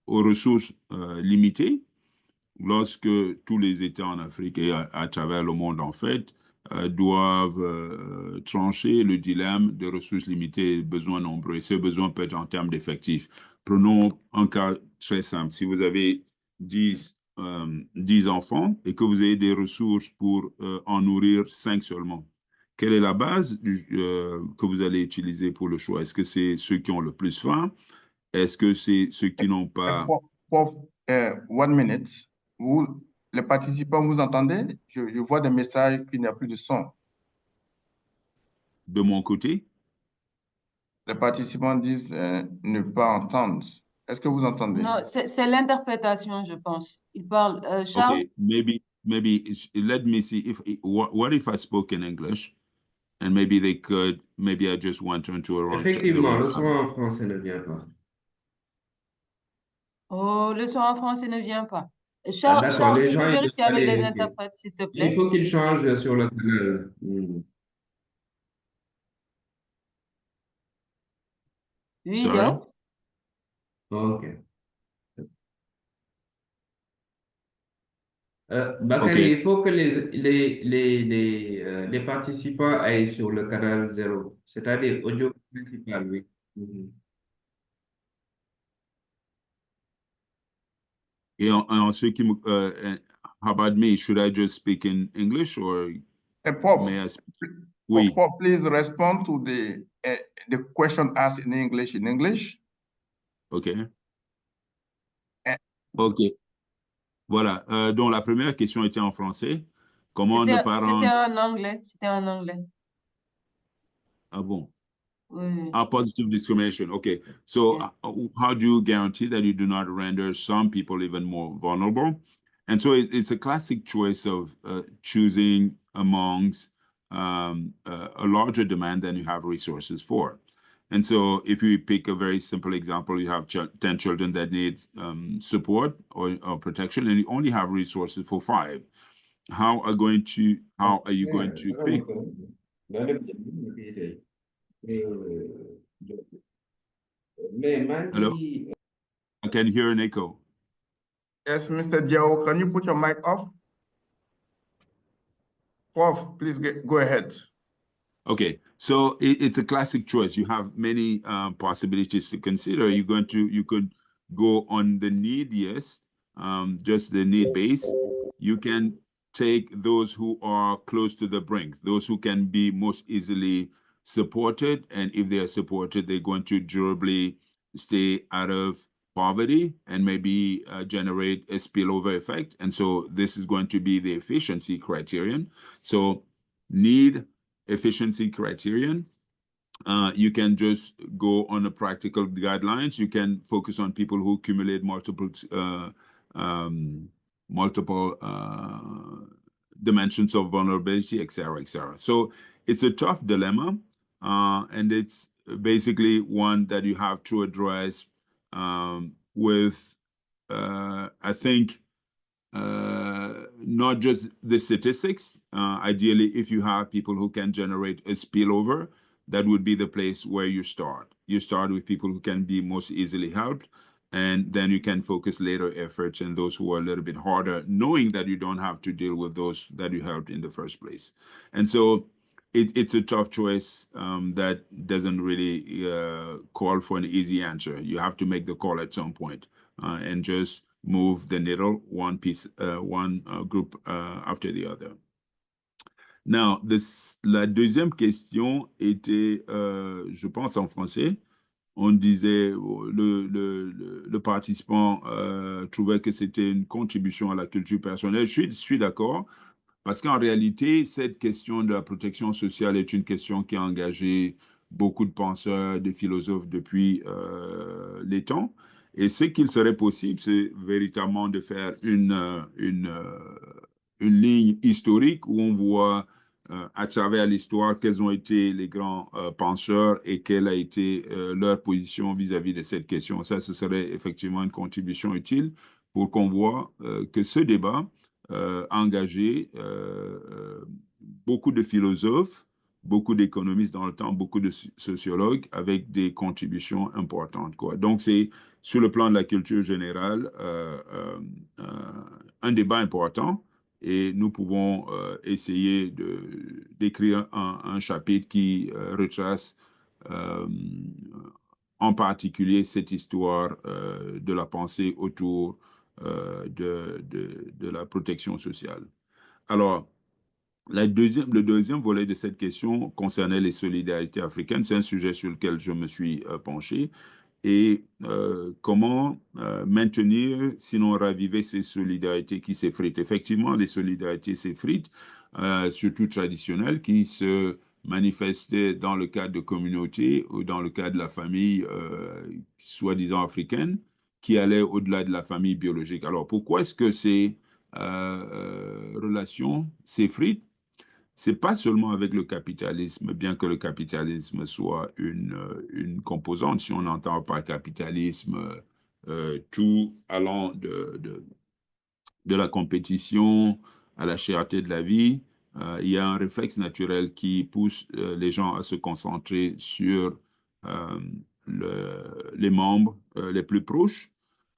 [SPEAKER 5] aux ressources limitées. Lorsque tous les États en Afrique et à travers le monde, en fait, doivent trancher le dilemme de ressources limitées et besoins nombreux. Et ce besoin peut être en termes d'effectifs. Prenons un cas très simple. Si vous avez 10 enfants et que vous avez des ressources pour en nourrir 5 seulement, quelle est la base que vous allez utiliser pour le choix? Est-ce que c'est ceux qui ont le plus faim? Est-ce que c'est ceux qui n'ont pas...
[SPEAKER 1] Prof, 1 minute. Vous, les participants, vous entendez? Je vois des messages qu'il n'y a plus de son.
[SPEAKER 5] De mon côté?
[SPEAKER 1] Les participants disent ne pas entendre. Est-ce que vous entendez?
[SPEAKER 2] Non, c'est l'interprétation, je pense. Il parle. Charles?
[SPEAKER 5] Okay, maybe let me see if what if I spoke in English and maybe they could, maybe I just went into the
[SPEAKER 4] Effectivement,
[SPEAKER 5] wrong
[SPEAKER 4] le
[SPEAKER 5] channel.
[SPEAKER 4] son en français ne vient pas.
[SPEAKER 2] Oh, le son en français ne vient pas.
[SPEAKER 4] Ah,
[SPEAKER 2] Charles,
[SPEAKER 4] d'accord, les
[SPEAKER 2] tu
[SPEAKER 4] gens,
[SPEAKER 2] peux
[SPEAKER 4] ils doivent
[SPEAKER 2] vérifier avec les
[SPEAKER 4] aller.
[SPEAKER 2] interprètes, s'il te
[SPEAKER 4] Il
[SPEAKER 2] plaît?
[SPEAKER 4] faut qu'ils changent sur le canal.
[SPEAKER 2] Oui,
[SPEAKER 5] Sorry?
[SPEAKER 2] go.
[SPEAKER 4] OK. Bakary,
[SPEAKER 5] Okay,
[SPEAKER 4] il faut que les participants aillent sur le canal 0, c'est-à-dire audio principal, oui. Mhm.
[SPEAKER 5] Et en ce qui me... how about me? Should I just speak in English or
[SPEAKER 1] Prof,
[SPEAKER 5] may I speak? Oui.
[SPEAKER 1] Prof, please respond to the question asked in English.
[SPEAKER 5] OK.
[SPEAKER 1] Eh.
[SPEAKER 5] OK. Voilà. Donc, la première question était en français. Comment ne pas rendre...
[SPEAKER 2] C'était en anglais. C'était en anglais.
[SPEAKER 5] Ah bon?
[SPEAKER 2] Oui.
[SPEAKER 5] Positive discrimination. Okay. So
[SPEAKER 2] Yeah.
[SPEAKER 5] how do you guarantee that you do not render some people even more vulnerable? And so it's a classic choice of choosing amongst a larger demand than you have resources for. And so if you pick a very simple example, you have 10 children that need support or protection, and you only have resources for 5. How are you going to pick? Hello? I can hear an echo.
[SPEAKER 1] Yes, Mr. Diao, can you put your mic off? Prof, please go ahead.
[SPEAKER 5] Okay, so it's a classic choice. You have many possibilities to consider. You could go on the need, yes, just the need base. You can take those who are close to the brink, those who can be most easily supported, and if they are supported, they're going to durably stay out of poverty and maybe generate a spillover effect. And so this is going to be the efficiency criterion. So need, efficiency criterion. You can just go on the practical guidelines. You can focus on people who accumulate multiple dimensions of vulnerability, et cetera, et cetera. So it's a tough dilemma, and it's basically one that you have to address with, I think, not just the statistics. Ideally, if you have people who can generate a spillover, that would be the place where you start. You start with people who can be most easily helped, and then you can focus later efforts on those who are a little bit harder, knowing that you don't have to deal with those that you helped in the first place. And so it's a tough choice that doesn't really call for an easy answer. You have to make the call at some point and just move the needle one group after the other. Now, la deuxième question était, je pense en français, on disait, le participant trouvait que c'était une contribution à la culture personnelle. Je suis d'accord, parce qu'en réalité, cette question de la protection sociale est une question qui a engagé beaucoup de penseurs, de philosophes depuis les temps. Et ce qu'il serait possible, c'est véritablement de faire une ligne historique où on voit à travers l'histoire quels ont été les grands penseurs et quelle a été leur position vis-à-vis de cette question. Ça, ce serait effectivement une contribution utile pour qu'on voit que ce débat a engagé beaucoup de philosophes, beaucoup d'économistes dans le temps, beaucoup de sociologues avec des contributions importantes, quoi. Donc, c'est sur le plan de la culture générale un débat important et nous pouvons essayer d'écrire un chapitre qui retrace en particulier cette histoire de la pensée autour de la protection sociale. Alors, le deuxième volet de cette question concernait les solidarités africaines. C'est un sujet sur lequel je me suis penché. Et comment maintenir, sinon raviver ces solidarités qui s'effritent. Effectivement, les solidarités s'effritent, surtout traditionnelles, qui se manifestaient dans le cadre de communautés ou dans le cadre de la famille soi-disant africaine, qui allaient au-delà de la famille biologique. Alors, pourquoi est-ce que ces relations s'effritent? C'est pas seulement avec le capitalisme, bien que le capitalisme soit une composante, si on entend par capitalisme tout allant de la compétition à la cherté de la vie, il y a un réflexe naturel qui pousse les gens à se concentrer sur les membres les plus proches.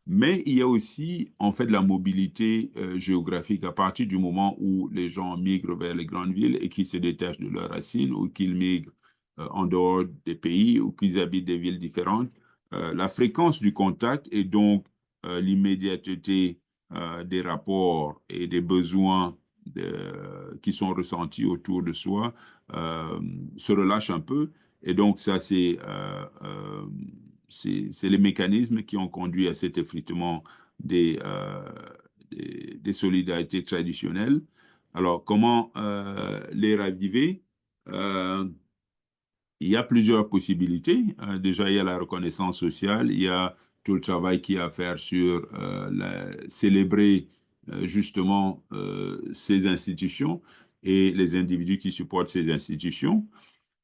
[SPEAKER 5] Mais il y a aussi, en fait, la mobilité géographique à partir du moment où les gens migrent vers les grandes villes et qu'ils se détachent de leurs racines ou qu'ils migrent en dehors des pays ou qu'ils habitent des villes différentes. La fréquence du contact et donc l'immédiateté des rapports et des besoins qui sont ressentis autour de soi se relâche un peu. Et donc, ça, c'est les mécanismes qui ont conduit à cet effritement des solidarités traditionnelles. Alors, comment les raviver? Il y a plusieurs possibilités. Déjà, il y a la reconnaissance sociale, il y a tout le travail qu'il y a à faire sur célébrer justement ces institutions et les individus qui supportent ces institutions.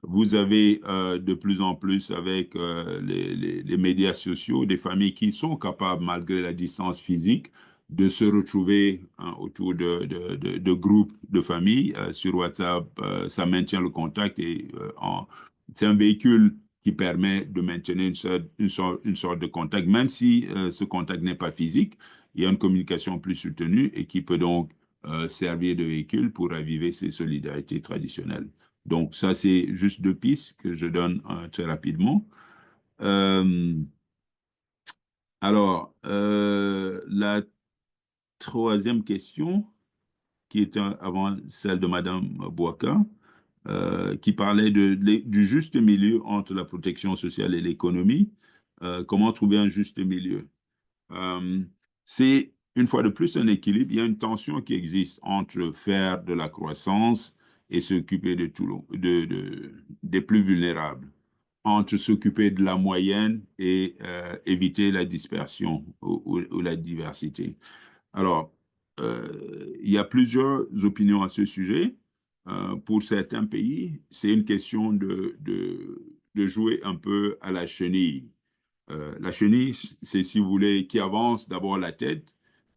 [SPEAKER 5] Vous avez de plus en plus avec les médias sociaux des familles qui sont capables, malgré la distance physique, de se retrouver autour de groupes de familles sur WhatsApp. Ça maintient le contact et c'est un véhicule qui permet de maintenir une sorte de contact, même si ce contact n'est pas physique. Il y a une communication plus soutenue et qui peut donc servir de véhicule pour raviver ces solidarités traditionnelles. Donc, ça, c'est juste deux pistes que je donne très rapidement. Alors, la troisième question, qui est avant celle de Madame Bouaka, qui parlait du juste milieu entre la protection sociale et l'économie. Comment trouver un juste milieu? C'est, une fois de plus, un équilibre. Il y a une tension qui existe entre faire de la croissance et s'occuper des plus vulnérables, entre s'occuper de la moyenne et éviter la dispersion ou la diversité. Alors, il y a plusieurs opinions à ce sujet. Pour certains pays, c'est une question de jouer un peu à la chenille. La chenille, c'est, si vous voulez, qui avance d'abord la tête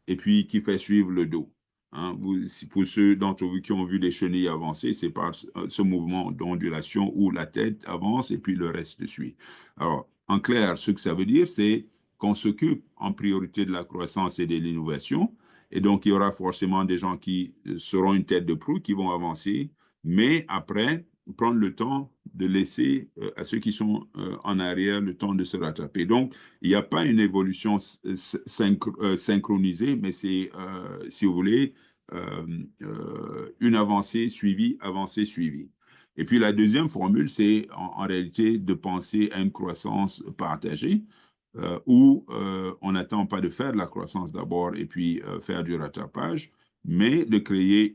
[SPEAKER 5] et puis qui fait suivre le dos. Hein, pour ceux d'entre vous qui ont vu les chenilles avancer, c'est par ce mouvement d'ondulation où la tête avance et puis le reste suit. Alors, en clair, ce que ça veut dire, c'est qu'on s'occupe en priorité de la croissance et de l'innovation. Et donc, il y aura forcément des gens qui seront une tête de proue, qui vont avancer, mais après, prendre le temps de laisser à ceux qui sont en arrière le temps de se rattraper. Donc, il n'y a pas une évolution synchronisée, mais c'est, si vous voulez, une avancée suivie, avancée suivie. Et puis la deuxième formule, c'est en réalité de penser à une croissance partagée, où on n'attend pas de faire de la croissance d'abord et puis faire du rattrapage, mais de créer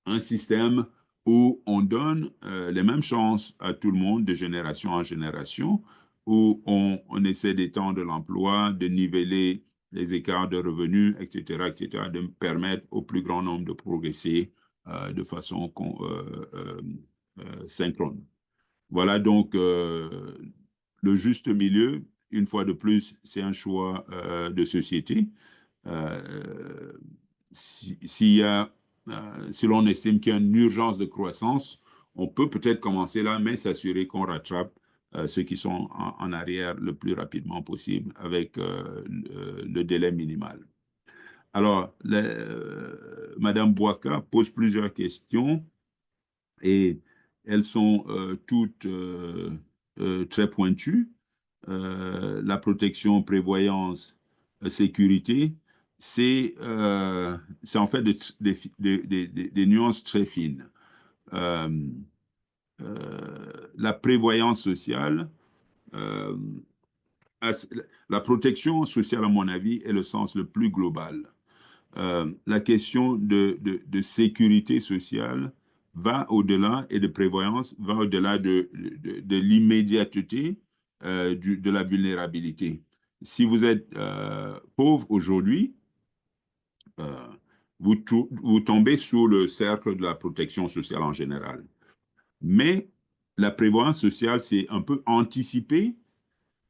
[SPEAKER 5] un système où on donne les mêmes chances à tout le monde de génération en génération, où on essaie d'étendre l'emploi, de niveler les écarts de revenus, etc., de permettre au plus grand nombre de progresser de façon synchrone. Voilà donc le juste milieu. Une fois de plus, c'est un choix de société. Si l'on estime qu'il y a une urgence de croissance, on peut peut-être commencer là, mais s'assurer qu'on rattrape ceux qui sont en arrière le plus rapidement possible avec le délai minimal. Alors, Madame Bouaka pose plusieurs questions et elles sont toutes très pointues. La protection, prévoyance, sécurité, c'est en fait des nuances très fines. La prévoyance sociale, la protection sociale, à mon avis, est le sens le plus global. La question de sécurité sociale va au-delà et de prévoyance va au-delà de l'immédiateté de la vulnérabilité. Si vous êtes pauvre aujourd'hui, vous tombez sous le cercle de la protection sociale en général. Mais la prévoyance sociale, c'est un peu anticiper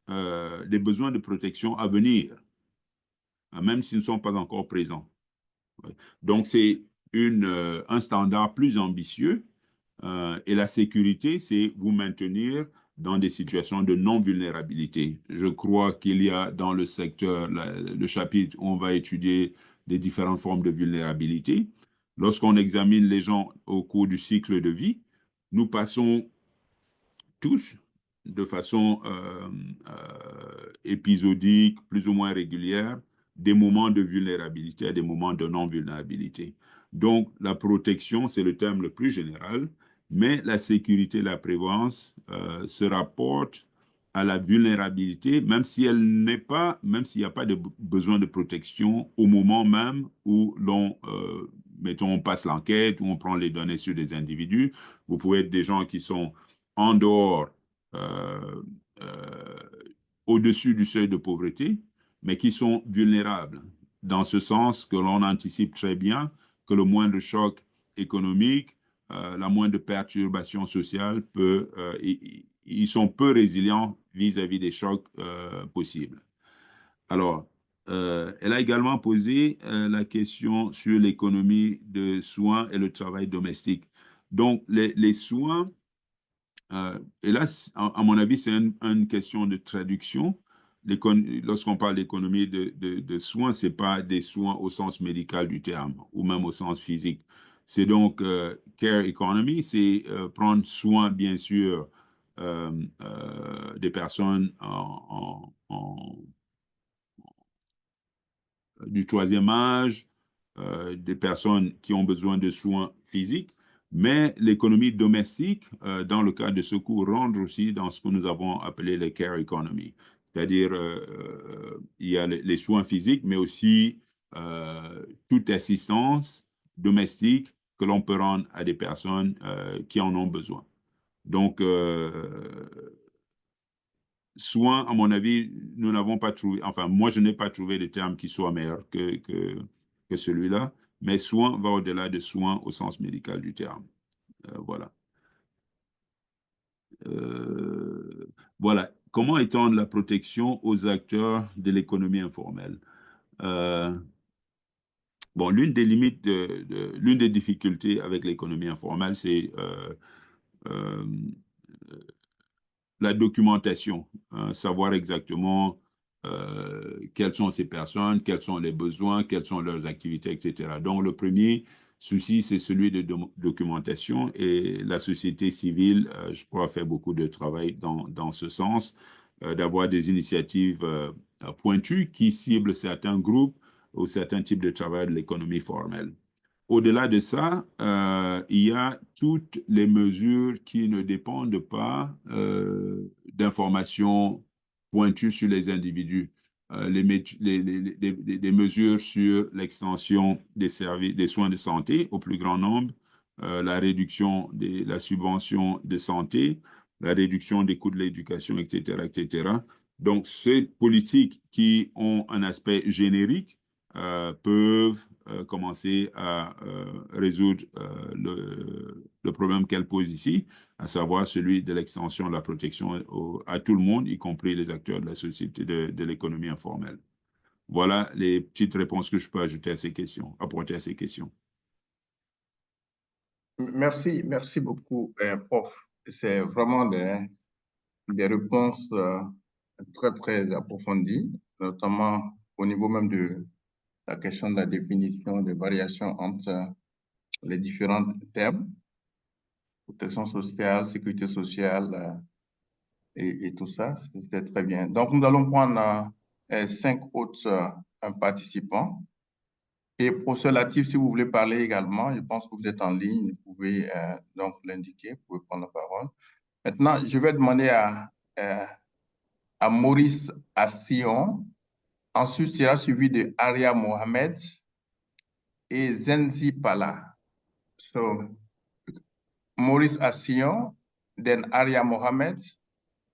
[SPEAKER 5] les besoins de protection à venir, même s'ils ne sont pas encore présents. Donc, c'est un standard plus ambitieux. Et la sécurité, c'est vous maintenir dans des situations de non-vulnérabilité. Je crois qu'il y a dans le secteur, le chapitre où on va étudier les différentes formes de vulnérabilité. Lorsqu'on examine les gens au cours du cycle de vie, nous passons tous de façon épisodique, plus ou moins régulière, des moments de vulnérabilité à des moments de non-vulnérabilité. Donc, la protection, c'est le terme le plus général, mais la sécurité et la prévoyance se rapportent à la vulnérabilité, même si elle n'est pas, même s'il n'y a pas de besoin de protection au moment même où l'on, mettons, on passe l'enquête, où on prend les données sur des individus. Vous pouvez être des gens qui sont en dehors, au-dessus du seuil de pauvreté, mais qui sont vulnérables, dans ce sens que l'on anticipe très bien que le moindre choc économique, la moindre perturbation sociale ils sont peu résilients vis-à-vis des chocs possibles. Alors, elle a également posé la question sur l'économie de soins et le travail domestique. Donc, les soins, et là, à mon avis, c'est une question de traduction. Lorsqu'on parle d'économie de soins, ce n'est pas des soins au sens médical du terme, ou même au sens physique. C'est donc care economy, c'est prendre soin, bien sûr, des personnes du troisième âge, des personnes qui ont besoin de soins physiques, mais l'économie domestique, dans le cas de secours, rentre aussi dans ce que nous avons appelé le care economy. C'est-à-dire, il y a les soins physiques, mais aussi toute assistance domestique que l'on peut rendre à des personnes qui en ont besoin. Donc, soins, à mon avis, nous n'avons pas trouvé, enfin, moi, je n'ai pas trouvé de terme qui soit meilleur que celui-là, mais soins va au-delà de soins au sens médical du terme. Voilà. Voilà. Comment étendre la protection aux acteurs de l'économie informelle? Bon, l'une des limites, l'une des difficultés avec l'économie informelle, c'est la documentation, savoir exactement quelles sont ces personnes, quels sont les besoins, quelles sont leurs activités, etc. Donc, le premier souci, c'est celui de documentation et la société civile, je crois, fait beaucoup de travail dans ce sens, d'avoir des initiatives pointues qui ciblent certains groupes ou certains types de travail de l'économie formelle. Au-delà de ça, il y a toutes les mesures qui ne dépendent pas d'informations pointues sur les individus. Les mesures sur l'extension des services, des soins de santé au plus grand nombre, la réduction de la subvention de santé, la réduction des coûts de l'éducation, etc., etc. Donc, ces politiques qui ont un aspect générique peuvent commencer à résoudre le problème qu'elle pose ici, à savoir celui de l'extension de la protection à tout le monde, y compris les acteurs de la société, de l'économie informelle. Voilà les petites réponses que je peux ajouter à ces questions, apporter à ces questions.
[SPEAKER 1] Merci beaucoup, prof. C'est vraiment des réponses très, très approfondies, notamment au niveau même de la question de la définition des variations entre les différents termes, protection sociale, sécurité sociale et tout ça. C'était très bien. Donc, nous allons prendre 5 autres participants. Et professeur Latif, si vous voulez parler également, je pense que vous êtes en ligne, vous pouvez donc l'indiquer, vous pouvez prendre la parole. Maintenant, je vais demander à Maurice Assion. Ensuite, sera suivi de Aria Mohamed et Zenzi Pala. So, Maurice Assion, then Aria Mohamed,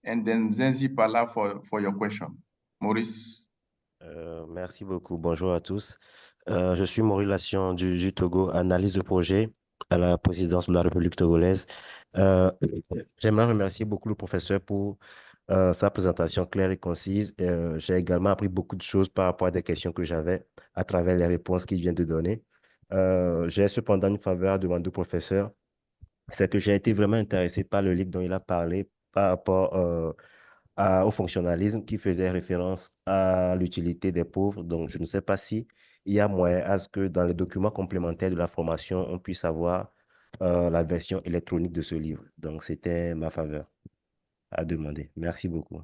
[SPEAKER 1] and then Zenzi Pala for your question. Maurice.
[SPEAKER 7] Merci beaucoup. Bonjour à tous. Je suis Maurice Assion du Togo, analyse de projet à la présidence de la République togolaise. J'aimerais remercier beaucoup le professeur pour sa présentation claire et concise. J'ai également appris beaucoup de choses par rapport à des questions que j'avais à travers les réponses qu'il vient de donner. J'ai cependant une faveur à demander au professeur, c'est que j'ai été vraiment intéressé par le livre dont il a parlé par rapport au fonctionnalisme qui faisait référence à l'utilité des pauvres. Donc, je ne sais pas si il y a moyen à ce que dans les documents complémentaires de la formation, on puisse avoir la version électronique de ce livre. Donc, c'était ma faveur à demander. Merci beaucoup.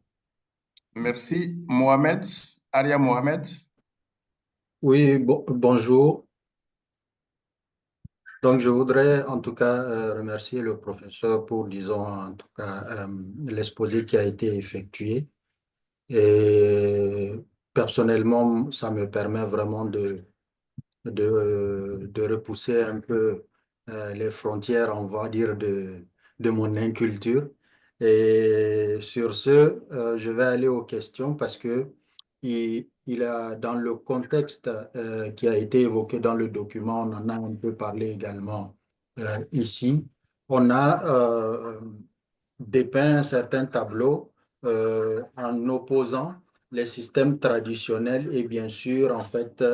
[SPEAKER 1] Merci. Mohamed, Aria Mohamed.
[SPEAKER 11] Oui, bonjour. Donc, je voudrais en tout cas remercier le professeur pour, disons, en tout cas, l'exposé qui a été effectué. Et personnellement, ça me permet vraiment de repousser un peu les frontières, on va dire, de mon inculture. Et sur ce, je vais aller aux questions parce que il a, dans le contexte qui a été évoqué dans le document, on en a un peu parlé également ici. On a dépeint un certain tableau en opposant les systèmes traditionnels et bien sûr, en fait,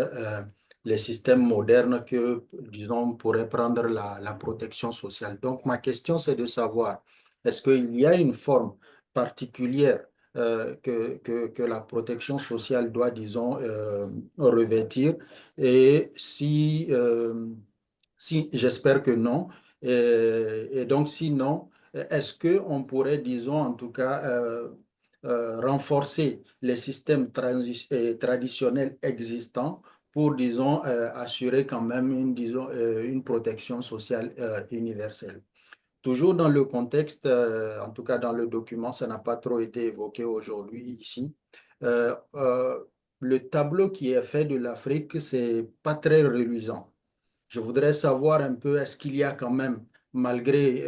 [SPEAKER 11] les systèmes modernes que, disons, pourrait prendre la protection sociale. Donc, ma question, c'est de savoir, est-ce qu'il y a une forme particulière que la protection sociale doit, disons, revêtir? Et si j'espère que non, et donc sinon, est-ce qu'on pourrait, disons, en tout cas, renforcer les systèmes traditionnels existants pour, disons, assurer quand même une, disons, une protection sociale universelle. Toujours dans le contexte, en tout cas dans le document, ça n'a pas trop été évoqué aujourd'hui ici. Le tableau qui est fait de l'Afrique, c'est pas très reluisant. Je voudrais savoir un peu, est-ce qu'il y a quand même, malgré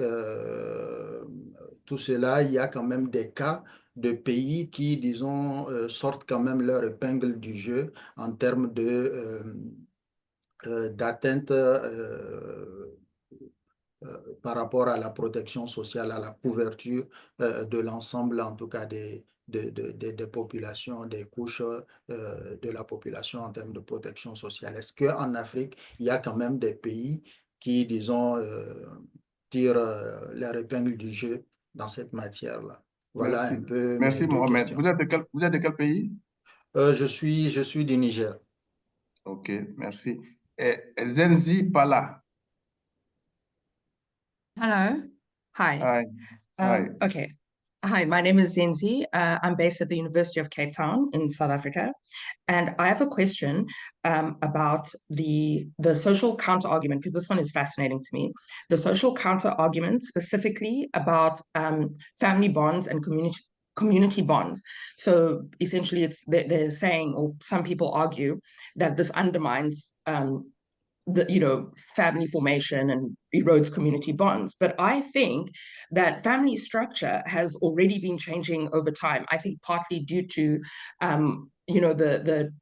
[SPEAKER 11] tout cela, il y a quand même des cas de pays qui, disons, sortent quand même leur épingle du jeu en termes d'atteinte par rapport à la protection sociale, à la couverture de l'ensemble, en tout cas des populations, des couches de la population en termes de protection sociale. Est-ce qu'en Afrique, il y a quand même des pays qui, disons, tirent leur épingle du jeu dans cette matière-là? Voilà
[SPEAKER 1] Merci.
[SPEAKER 11] un peu mes
[SPEAKER 1] Merci,
[SPEAKER 11] deux
[SPEAKER 1] Mohamed.
[SPEAKER 11] questions.
[SPEAKER 1] Vous êtes de quel pays?
[SPEAKER 11] Je suis du Niger.
[SPEAKER 1] OK, merci. Zenzi Pala.
[SPEAKER 12] Hello. Hi.
[SPEAKER 1] Hi. Hi.
[SPEAKER 12] Okay. Hi, my name is Zenzi. I'm based at the University of Cape Town in South Africa. And I have a question about the social counter-argument, because this one is fascinating to me. The social counter-argument specifically about family bonds and community bonds. So essentially, they're saying, or some people argue, that this undermines family formation and erodes community bonds. But I think that family structure has already been changing over time. I think partly due to, the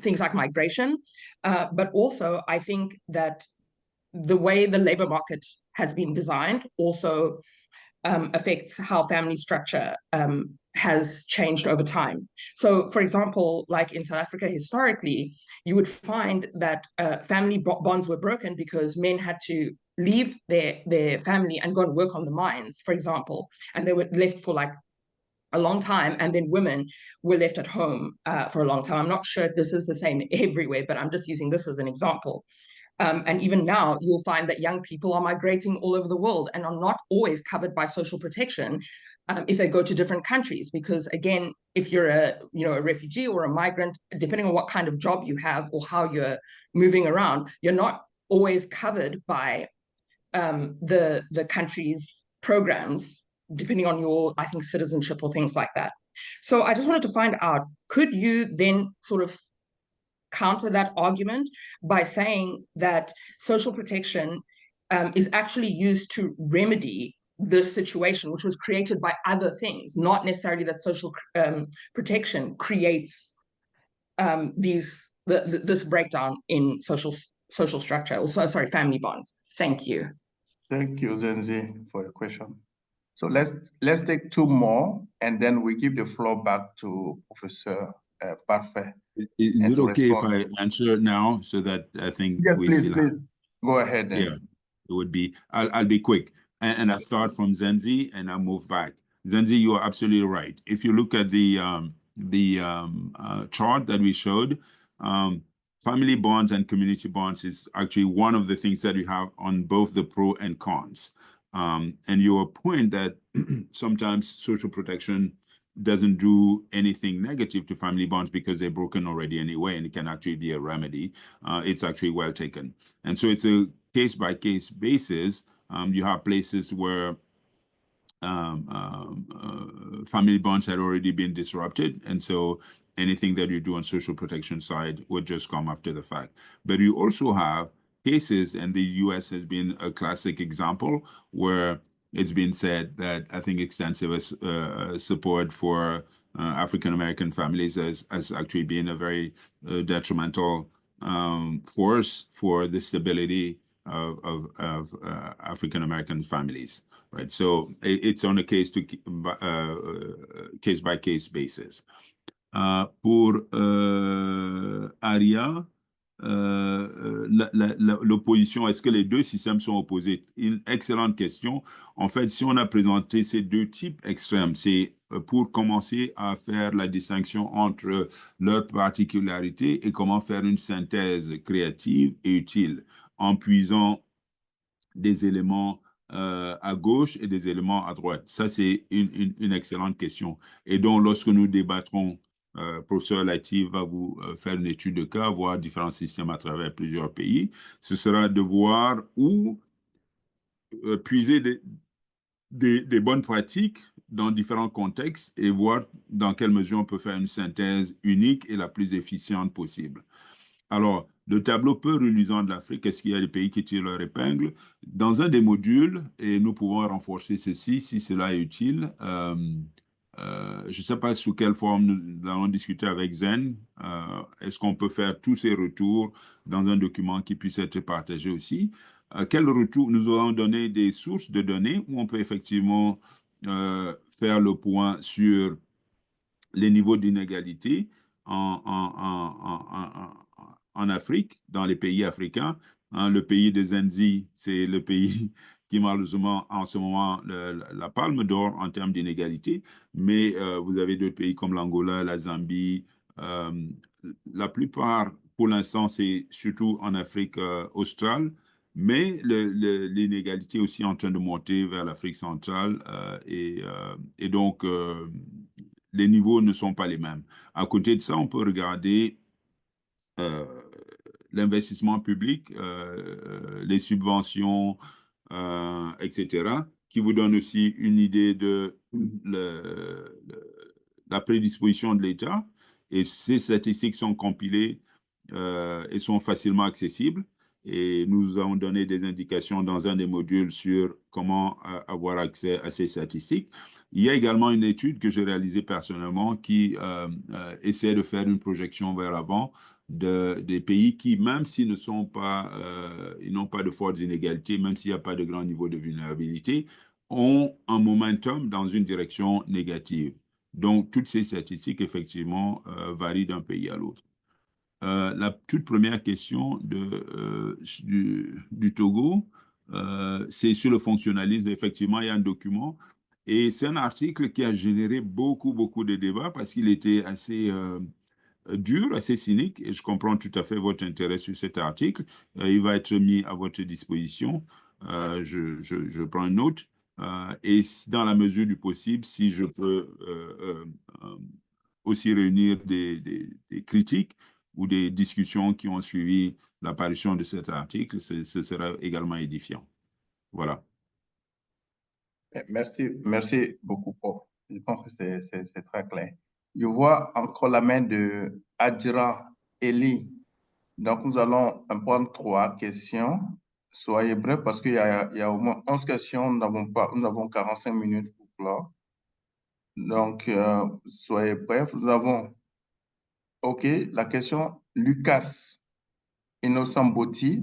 [SPEAKER 12] things like migration, but also I think that the way the labor market has been designed also affects how family structure has changed over time. So, for example, like in South Africa historically, you would find that family bonds were broken because men had to leave their family and go and work on the mines, for example, and they were left for like a long time, and then women were left at home for a long time. I'm not sure if this is the same everywhere, but I'm just using this as an example. And even now, you'll find that young people are migrating all over the world and are not always covered by social protection if they go to different countries. Because again, if you're a refugee or a migrant, depending on what kind of job you have or how you're moving around, you're not always covered by the country's programs, depending on your, I think, citizenship or things like that. So I just wanted to find out, could you then sort of counter that argument by saying that social protection is actually used to remedy this situation, which was created by other things, not necessarily that social protection creates this breakdown in social structure, or sorry, family bonds. Thank you.
[SPEAKER 1] Thank you, Zenzi, for your question. So let's take two more, and then we give the floor back to Professor Parfait.
[SPEAKER 5] Is it okay if I answer now, so that I think
[SPEAKER 1] yes,
[SPEAKER 5] we
[SPEAKER 1] please,
[SPEAKER 5] still
[SPEAKER 1] please.
[SPEAKER 5] have...
[SPEAKER 1] Go ahead then.
[SPEAKER 5] Yeah, it would be. I'll be quick, and I'll start from Zenzi, and I'll move back. Zenzi, you are absolutely right. If you look at the chart that we showed, family bonds and community bonds is actually one of the things that we have on both the pro and cons. And your point that sometimes social protection doesn't do anything negative to family bonds because they're broken already anyway, and it can actually be a remedy. It's actually well taken. And so it's a case-by-case basis. You have places where family bonds had already been disrupted, and so anything that you do on social protection side would just come after the fact. But you also have cases, and the US has been a classic example, where it's been said that I think extensive support for African-American families has actually been a very detrimental force for the stability of African-American families, right? So it's on a case-by-case basis. Pour Aria, l'opposition, est-ce que les deux systèmes sont opposés? Une excellente question. En fait, si on a présenté ces deux types extrêmes, c'est pour commencer à faire la distinction entre leurs particularités et comment faire une synthèse créative et utile en puisant des éléments à gauche et des éléments à droite. Ça, c'est une excellente question. Et donc, lorsque nous débattrons, professeur Latif va vous faire une étude de cas, voir différents systèmes à travers plusieurs pays. Ce sera de voir où puiser des bonnes pratiques dans différents contextes et voir dans quelle mesure on peut faire une synthèse unique et la plus efficiente possible. Alors, le tableau peu reluisant de l'Afrique, est-ce qu'il y a des pays qui tirent leur épingle? Dans un des modules, et nous pouvons renforcer ceci si cela est utile, je ne sais pas sous quelle forme nous allons discuter avec Zen. Est-ce qu'on peut faire tous ces retours dans un document qui puisse être partagé aussi? Quel retour? Nous aurons donné des sources de données où on peut effectivement faire le point sur les niveaux d'inégalité en Afrique, dans les pays africains. Le pays des Zenzi, c'est le pays qui malheureusement en ce moment la palme d'or en termes d'inégalité, mais vous avez d'autres pays comme l'Angola, la Zambie. La plupart, pour l'instant, c'est surtout en Afrique australe, mais l'inégalité est aussi en train de monter vers l'Afrique centrale et donc les niveaux ne sont pas les mêmes. À côté de ça, on peut regarder l'investissement public, les subventions, etc., qui vous donnent aussi une idée de la prédisposition de l'État. Et ces statistiques sont compilées et sont facilement accessibles. Et nous avons donné des indications dans un des modules sur comment avoir accès à ces statistiques. Il y a également une étude que j'ai réalisée personnellement qui essaie de faire une projection vers l'avant des pays qui, même s'ils ne sont pas, ils n'ont pas de fortes inégalités, même s'il n'y a pas de grand niveau de vulnérabilité, ont un momentum dans une direction négative. Donc, toutes ces statistiques, effectivement, varient d'un pays à l'autre. La toute première question du Togo, c'est sur le fonctionnalisme. Effectivement, il y a un document et c'est un article qui a généré beaucoup de débats parce qu'il était assez dur, assez cynique, et je comprends tout à fait votre intérêt sur cet article. Il va être mis à votre disposition. Je prends une note. Et dans la mesure du possible, si je peux aussi réunir des critiques ou des discussions qui ont suivi l'apparition de cet article, ce sera également édifiant. Voilà.
[SPEAKER 1] Merci beaucoup, Paul. Je pense que c'est très clair. Je vois encore la main de Adjira Eli. Donc, nous allons prendre 3 questions. Soyez brefs parce qu'il y a au moins 11 questions. Nous avons 45 minutes pour clore. Donc, soyez brefs. Nous avons, OK, la question Lucas Innocent Boti,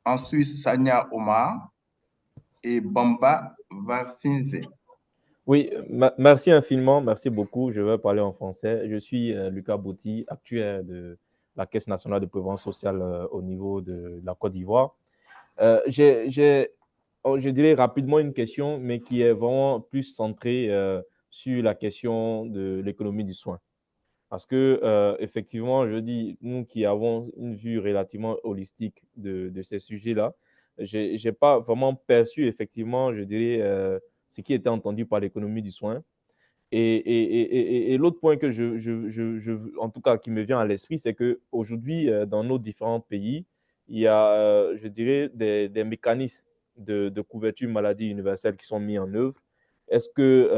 [SPEAKER 1] ensuite Sanya Omar et Bamba Varsinze.
[SPEAKER 13] Oui, merci infiniment, merci beaucoup. Je vais parler en français. Je suis Lucas Boti, actuaire de la Caisse nationale de prévoyance sociale au niveau de la Côte d'Ivoire. Je dirais rapidement une question, mais qui est vraiment plus centrée sur la question de l'économie du soin. Parce que, effectivement, je dis, nous qui avons une vue relativement holistique de ces sujets-là, je n'ai pas vraiment perçu, effectivement, je dirais, ce qui était entendu par l'économie du soin. Et l'autre point que en tout cas, qui me vient à l'esprit, c'est qu'aujourd'hui, dans nos différents pays, il y a, je dirais, des mécanismes de couverture maladie universelle qui sont mis en œuvre. Est-ce que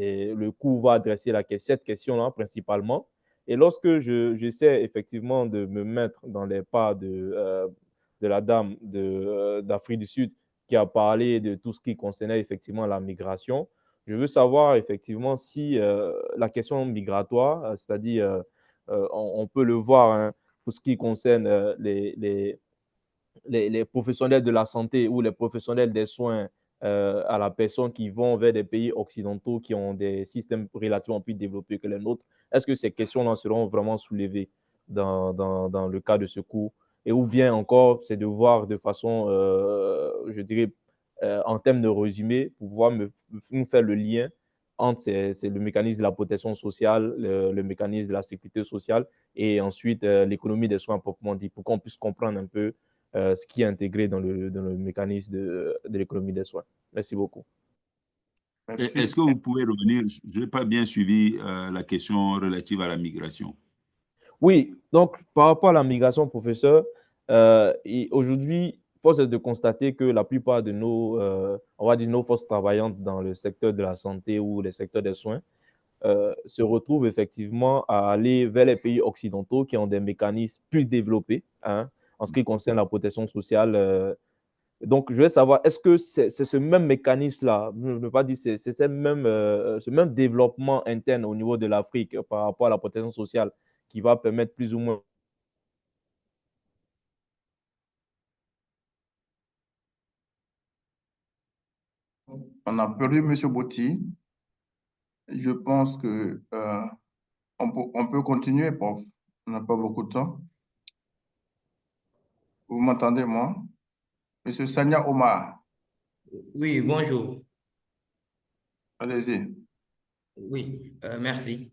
[SPEAKER 13] le cours va adresser cette question-là principalement? Et lorsque j'essaie effectivement de me mettre dans les pas de la dame d'Afrique du Sud qui a parlé de tout ce qui concernait effectivement la migration, je veux savoir effectivement si la question migratoire, c'est-à-dire, on peut le voir, hein, tout ce qui concerne les professionnels de la santé ou les professionnels des soins à la personne qui vont vers des pays occidentaux qui ont des systèmes relativement plus développés que les nôtres. Est-ce que ces questions-là seront vraiment soulevées dans le cas de ce cours? Et ou bien encore, c'est de voir de façon, je dirais, en termes de résumé, pour pouvoir nous faire le lien entre le mécanisme de la protection sociale, le mécanisme de la sécurité sociale et ensuite l'économie des soins proprement dit, pour qu'on puisse comprendre un peu ce qui est intégré dans le mécanisme de l'économie des soins. Merci beaucoup.
[SPEAKER 1] Merci.
[SPEAKER 5] Est-ce que vous pouvez revenir? Je n'ai pas bien suivi la question relative à la migration.
[SPEAKER 13] Oui, donc par rapport à la migration, professeur, aujourd'hui, force est de constater que la plupart de on va dire nos forces travaillantes dans le secteur de la santé ou le secteur des soins se retrouvent effectivement à aller vers les pays occidentaux qui ont des mécanismes plus développés, hein, en ce qui concerne la protection sociale. Donc, je veux savoir, est-ce que c'est ce même mécanisme-là, je ne veux pas dire, c'est ce même développement interne au niveau de l'Afrique par rapport à la protection sociale qui va permettre plus ou moins.
[SPEAKER 1] On a perdu M. Botti. Je pense que on peut continuer, prof. On n'a pas beaucoup de temps. Vous m'entendez, moi? Monsieur Sanya Omar.
[SPEAKER 14] Oui, bonjour.
[SPEAKER 1] Allez-y.
[SPEAKER 14] Oui, merci.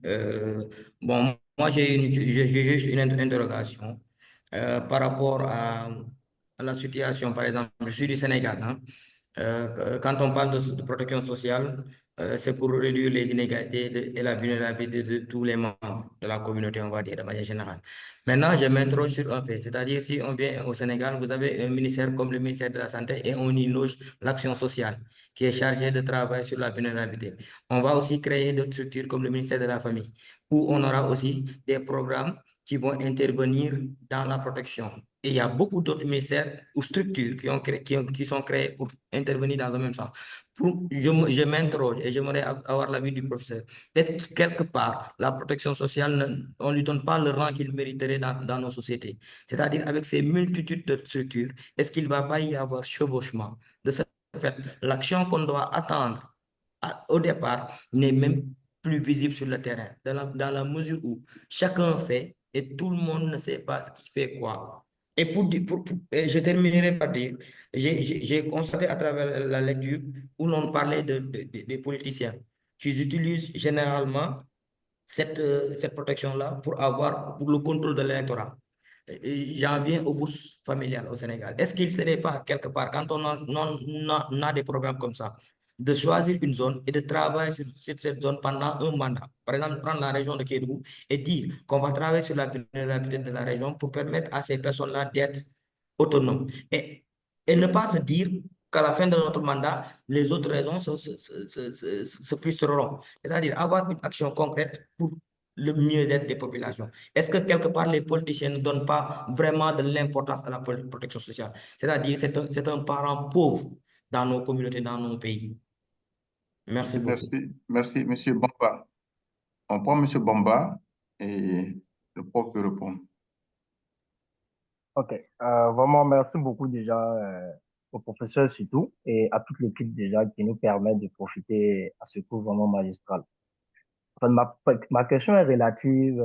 [SPEAKER 14] Bon, moi, j'ai juste une interrogation par rapport à la situation. Par exemple, je suis du Sénégal, hein. Quand on parle de protection sociale, c'est pour réduire les inégalités et la vulnérabilité de tous les membres de la communauté, on va dire, de manière générale. Maintenant, je m'interroge sur un fait, c'est-à-dire si on vient au Sénégal, vous avez un ministère comme le ministère de la Santé et on y loge l'action sociale qui est chargé de travailler sur la vulnérabilité. On va aussi créer d'autres structures comme le ministère de la Famille, où on aura aussi des programmes qui vont intervenir dans la protection. Et il y a beaucoup d'autres ministères ou structures qui sont créées pour intervenir dans le même sens. Je m'interroge et j'aimerais avoir l'avis du professeur. Est-ce que quelque part, la protection sociale, on ne lui donne pas le rang qu'il mériterait dans nos sociétés? C'est-à-dire avec ces multitudes de structures, est-ce qu'il ne va pas y avoir chevauchement? De ce fait, l'action qu'on doit attendre au départ n'est même plus visible sur le terrain, dans la mesure où chacun fait et tout le monde ne sait pas ce qui fait quoi. Et et je terminerai par dire, j'ai constaté à travers la lecture où l'on parlait des politiciens qui utilisent généralement cette protection-là pour le contrôle de l'électorat. J'en viens aux bourses familiales au Sénégal. Est-ce qu'il ne serait pas quelque part, quand on a des programmes comme ça, de choisir une zone et de travailler sur cette zone pendant un mandat? Par exemple, prendre la région de Kédougou et dire qu'on va travailler sur la vulnérabilité de la région pour permettre à ces personnes-là d'être autonomes. Et ne pas se dire qu'à la fin de notre mandat, les autres régions se frustreront. C'est-à-dire avoir une action concrète pour le mieux-être des populations. Est-ce que quelque part les politiciens ne donnent pas vraiment de l'importance à la protection sociale? C'est-à-dire c'est un parent pauvre dans nos communautés, dans nos pays. Merci beaucoup.
[SPEAKER 1] Merci, Monsieur Bamba. On prend Monsieur Bamba et le prof peut répondre.
[SPEAKER 15] Ok, vraiment merci beaucoup déjà au professeur surtout et à toute l'équipe déjà qui nous permet de profiter à ce cours vraiment magistral. Enfin, ma question est relative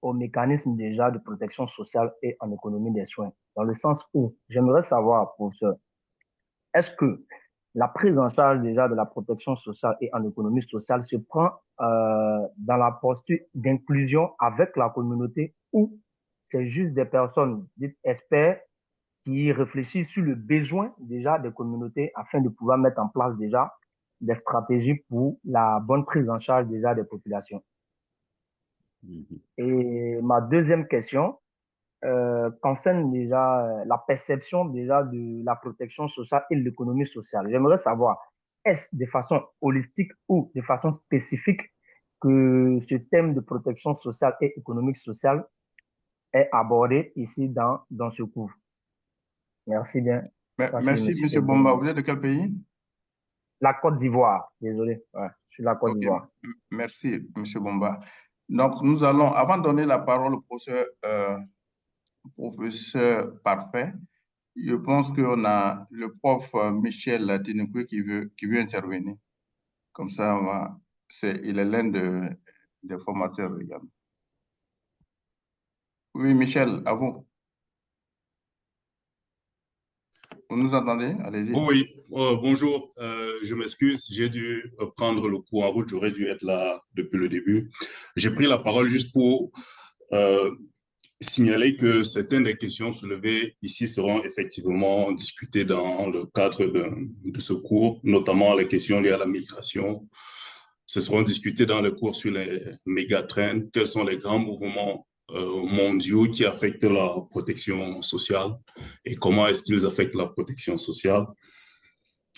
[SPEAKER 15] au mécanisme déjà de protection sociale et en économie des soins, dans le sens où j'aimerais savoir, professeur, est-ce que la prise en charge déjà de la protection sociale et en économie sociale se prend dans la posture d'inclusion avec la communauté ou c'est juste des personnes dites experts qui réfléchissent sur le besoin déjà des communautés afin de pouvoir mettre en place déjà des stratégies pour la bonne prise en charge déjà des populations. Et ma deuxième question concerne déjà la perception déjà de la protection sociale et de l'économie sociale. J'aimerais savoir, est-ce de façon holistique ou de façon spécifique que ce thème de protection sociale et économique sociale est abordé ici dans ce cours? Merci bien.
[SPEAKER 1] Merci, M. Bomba. Vous êtes de quel pays?
[SPEAKER 15] La Côte d'Ivoire, désolé. Ouais, je suis de la Côte d'Ivoire.
[SPEAKER 1] Merci, M. Bomba. Donc, nous allons, avant de donner la parole au professeur Parfait, je pense qu'on a le prof Michel Tinoukou qui veut intervenir. Comme ça, il est l'un des formateurs également. Oui, Michel, à vous. Vous nous entendez? Allez-y.
[SPEAKER 16] Oui, bonjour. Je m'excuse, j'ai dû prendre le coup en route, j'aurais dû être là depuis le début. J'ai pris la parole juste pour signaler que certaines des questions soulevées ici seront effectivement discutées dans le cadre de ce cours, notamment les questions liées à la migration. Ce seront discutées dans le cours sur les mégatrends, quels sont les grands mouvements mondiaux qui affectent la protection sociale et comment est-ce qu'ils affectent la protection sociale,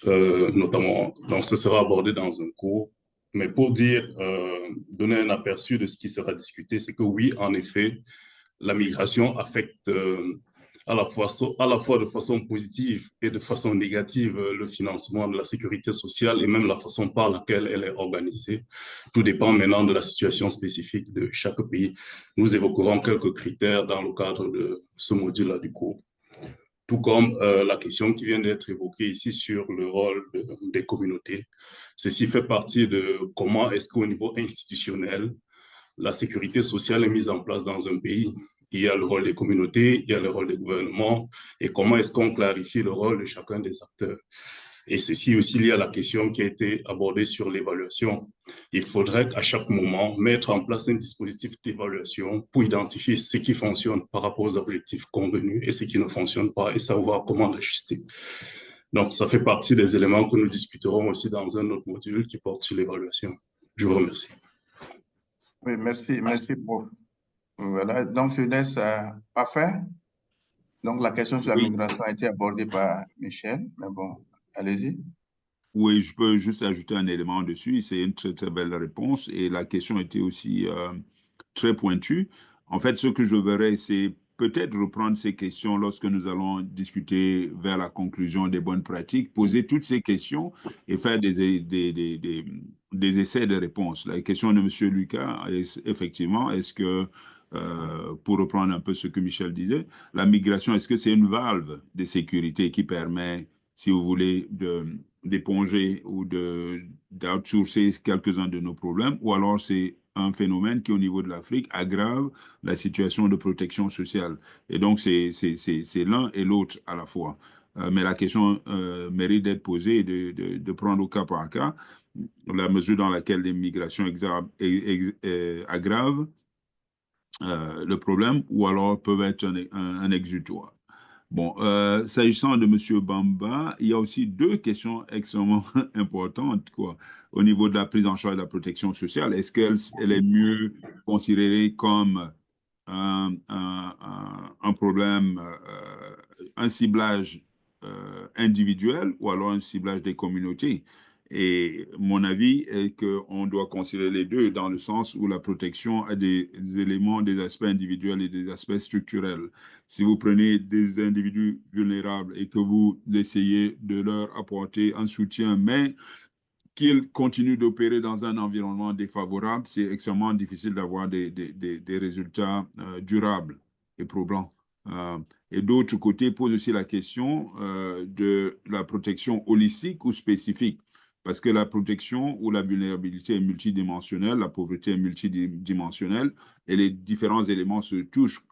[SPEAKER 16] notamment. Donc, ce sera abordé dans un cours. Mais pour donner un aperçu de ce qui sera discuté, c'est que oui, en effet, la migration affecte à la fois de façon positive et de façon négative le financement de la sécurité sociale et même la façon par laquelle elle est organisée. Tout dépend maintenant de la situation spécifique de chaque pays. Nous évoquerons quelques critères dans le cadre de ce module-là du cours. Tout comme la question qui vient d'être évoquée ici sur le rôle des communautés. Ceci fait partie de comment est-ce qu'au niveau institutionnel, la sécurité sociale est mise en place dans un pays. Il y a le rôle des communautés, il y a le rôle des gouvernements, et comment est-ce qu'on clarifie le rôle de chacun des acteurs. Et ceci aussi lié à la question qui a été abordée sur l'évaluation. Il faudrait qu'à chaque moment, mettre en place un dispositif d'évaluation pour identifier ce qui fonctionne par rapport aux objectifs convenus et ce qui ne fonctionne pas et savoir comment l'ajuster. Donc, ça fait partie des éléments que nous discuterons aussi dans un autre module qui porte sur l'évaluation. Je vous remercie.
[SPEAKER 1] Oui, merci, prof. Voilà, donc je laisse Parfait. Donc, la question sur la migration a été abordée par Michel, mais bon, allez-y.
[SPEAKER 5] Oui, je peux juste ajouter un élément dessus. C'est une très, très belle réponse et la question était aussi très pointue. En fait, ce que je verrais, c'est peut-être reprendre ces questions lorsque nous allons discuter vers la conclusion des bonnes pratiques, poser toutes ces questions et faire des essais de réponse. La question de M. Lucas, effectivement, est-ce que, pour reprendre un peu ce que Michel disait, la migration, est-ce que c'est une valve de sécurité qui permet, si vous voulez, d'éponger ou d'outsourcer quelques-uns de nos problèmes, ou alors c'est un phénomène qui, au niveau de l'Afrique, aggrave la situation de protection sociale. Et donc, c'est l'un et l'autre à la fois. Mais la question mérite d'être posée et de prendre au cas par cas la mesure dans laquelle l'immigration aggrave le problème ou alors peuvent être un exutoire. Bon, s'agissant de M. Bamba, il y a aussi deux questions extrêmement importantes, quoi, au niveau de la prise en charge de la protection sociale. Est-ce qu'elle est mieux considérée comme un problème, un ciblage individuel ou alors un ciblage des communautés? Et mon avis est qu'on doit considérer les deux dans le sens où la protection a des éléments, des aspects individuels et des aspects structurels. Si vous prenez des individus vulnérables et que vous essayez de leur apporter un soutien, mais qu'ils continuent d'opérer dans un environnement défavorable, c'est extrêmement difficile d'avoir des résultats durables et probants. Et d'autre côté, pose aussi la question de la protection holistique ou spécifique. Parce que la protection ou la vulnérabilité est multidimensionnelle, la pauvreté est multidimensionnelle et les différents éléments se touchent.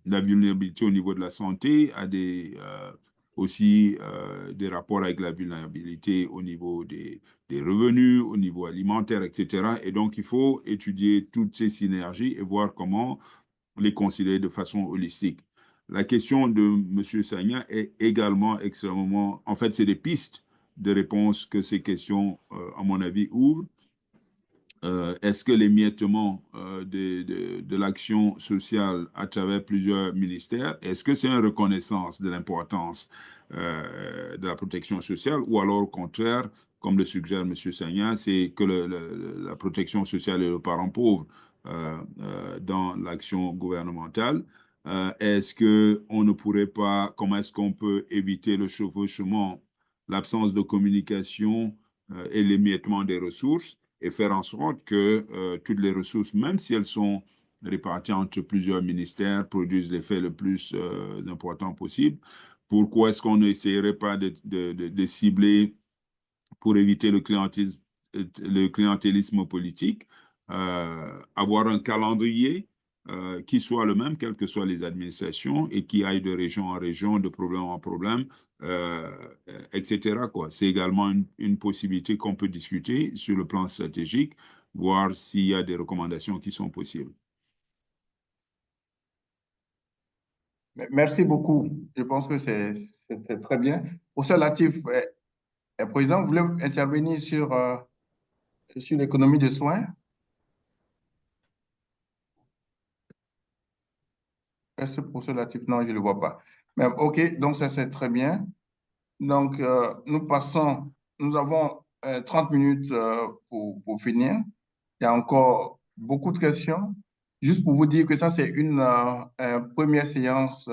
[SPEAKER 5] La vulnérabilité au niveau de la santé a aussi des rapports avec la vulnérabilité au niveau des revenus, au niveau alimentaire, etc. Et donc, il faut étudier toutes ces synergies et voir comment les considérer de façon holistique. La question de M. Sagna est également extrêmement... En fait, c'est des pistes de réponses que ces questions, à mon avis, ouvrent. Est-ce que l'émiettement de l'action sociale à travers plusieurs ministères, est-ce que c'est une reconnaissance de l'importance de la protection sociale, ou alors au contraire, comme le suggère M. Sagna, c'est que la protection sociale est le parent pauvre dans l'action gouvernementale? Est-ce qu'on ne pourrait pas, comment est-ce qu'on peut éviter le chevauchement, l'absence de communication et l'émiettement des ressources, et faire en sorte que toutes les ressources, même si elles sont réparties entre plusieurs ministères, produisent l'effet le plus important possible? Pourquoi est-ce qu'on n'essayerait pas de cibler, pour éviter le clientélisme politique, avoir un calendrier qui soit le même, quelles que soient les administrations, et qui aille de région en région, de problème en problème, etc., quoi. C'est également une possibilité qu'on peut discuter sur le plan stratégique, voir s'il y a des recommandations qui sont possibles.
[SPEAKER 1] Merci beaucoup. Je pense que c'est très bien. Professeur Latif, Président, vous voulez intervenir sur l'économie des soins? Est-ce que professeur Latif? Non, je ne le vois pas. Mais, OK, donc ça c'est très bien. Donc, nous avons 30 minutes pour finir. Il y a encore beaucoup de questions. Juste pour vous dire que ça, c'est une première séance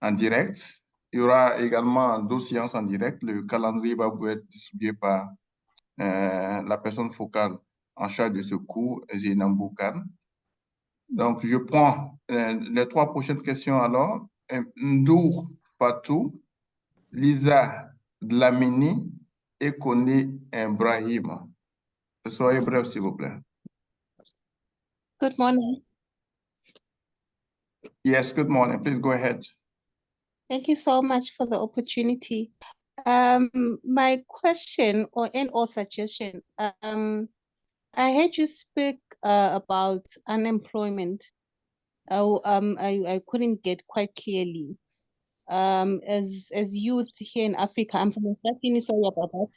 [SPEAKER 1] en direct. Il y aura également d'autres séances en direct. Le calendrier va vous être distribué par la personne focale en charge de ce cours, Zénambou Khan. Donc, je prends les 3 prochaines questions alors. Ndour Fatou, Lisa Dlamini et Kone Ibrahim. Soyez bref, s'il vous plaît.
[SPEAKER 17] Good morning.
[SPEAKER 1] Yes, good morning. Please go ahead.
[SPEAKER 17] Thank you so much for the opportunity. My question or suggestion, I heard you speak about unemployment. I couldn't get quite clearly. As youth here in Africa, I'm from Eswatini, sorry about that.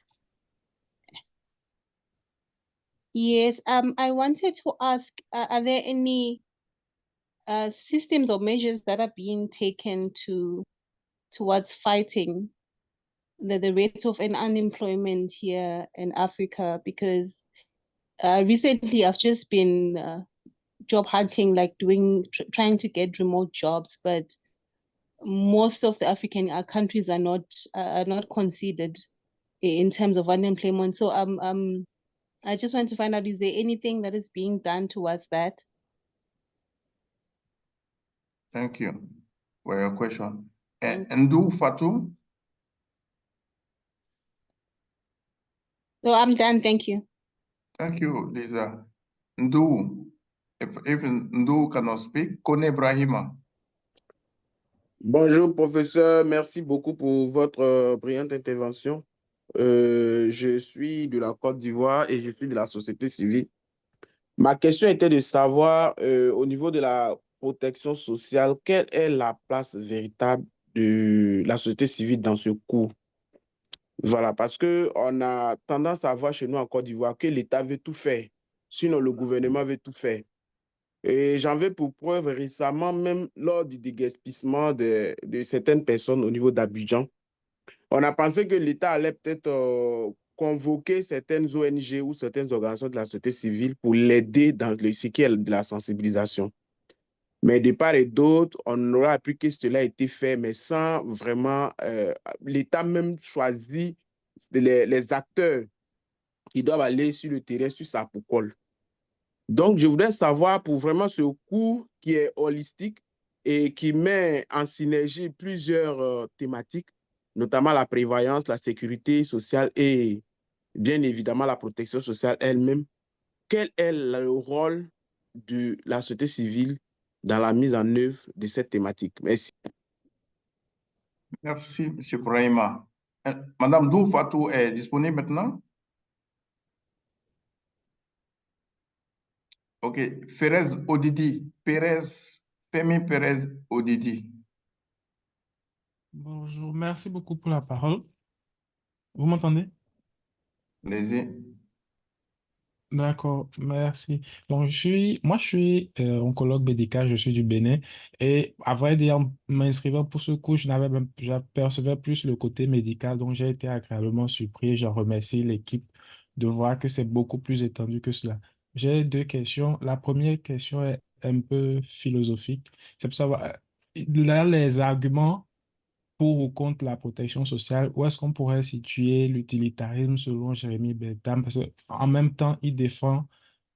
[SPEAKER 17] Yes, I wanted to ask, are there any systems or measures that are being taken towards fighting the rate of unemployment here in Africa? Because recently I've just been job hunting, like trying to get remote jobs, but most of the African countries are not considered in terms of unemployment. So I just want to find out, is there anything that is being done towards that?
[SPEAKER 1] Thank you for your question. Ndu Fatou?
[SPEAKER 17] So I'm done, thank you.
[SPEAKER 1] Thank you, Lisa. Ndu, if Ndu cannot speak, Kone Ibrahima.
[SPEAKER 18] Bonjour, professeur. Merci beaucoup pour votre brillante intervention. Je suis de la Côte d'Ivoire et je suis de la société civile. Ma question était de savoir, au niveau de la protection sociale, quelle est la place véritable de la société civile dans ce cours? Voilà, parce qu'on a tendance à voir chez nous en Côte d'Ivoire que l'État veut tout faire, sinon le gouvernement veut tout faire. Et j'en veux pour preuve récemment, même lors du déguerpissement de certaines personnes au niveau d'Abidjan, on a pensé que l'État allait peut-être convoquer certaines ONG ou certaines organisations de la société civile pour l'aider dans ce qui est de la sensibilisation. Mais de part et d'autre, on aura appris que cela a été fait, mais sans vraiment l'État même choisir les acteurs qui doivent aller sur le terrain, sur sa poucole. Donc, je voudrais savoir, pour vraiment ce cours qui est holistique et qui met en synergie plusieurs thématiques, notamment la prévoyance, la sécurité sociale et bien évidemment la protection sociale elle-même, quel est le rôle de la société civile dans la mise en œuvre de cette thématique? Merci.
[SPEAKER 1] Merci, M. Ibrahima. Madame Ndour Fatou est disponible maintenant? OK. Femi Perez Odidi.
[SPEAKER 19] Bonjour, merci beaucoup pour la parole. Vous m'entendez?
[SPEAKER 1] Allez-y.
[SPEAKER 19] D'accord, merci. Donc, moi, je suis oncologue médical, je suis du Bénin. Et à vrai dire, en m'inscrivant pour ce cours, j'apercevais plus le côté médical. Donc, j'ai été agréablement surpris. Je remercie l'équipe de voir que c'est beaucoup plus étendu que cela. J'ai deux questions. La première question est un peu philosophique. C'est pour savoir, là, les arguments pour ou contre la protection sociale, où est-ce qu'on pourrait situer l'utilitarisme selon Jérémy Bentham? Parce qu'en même temps, il défend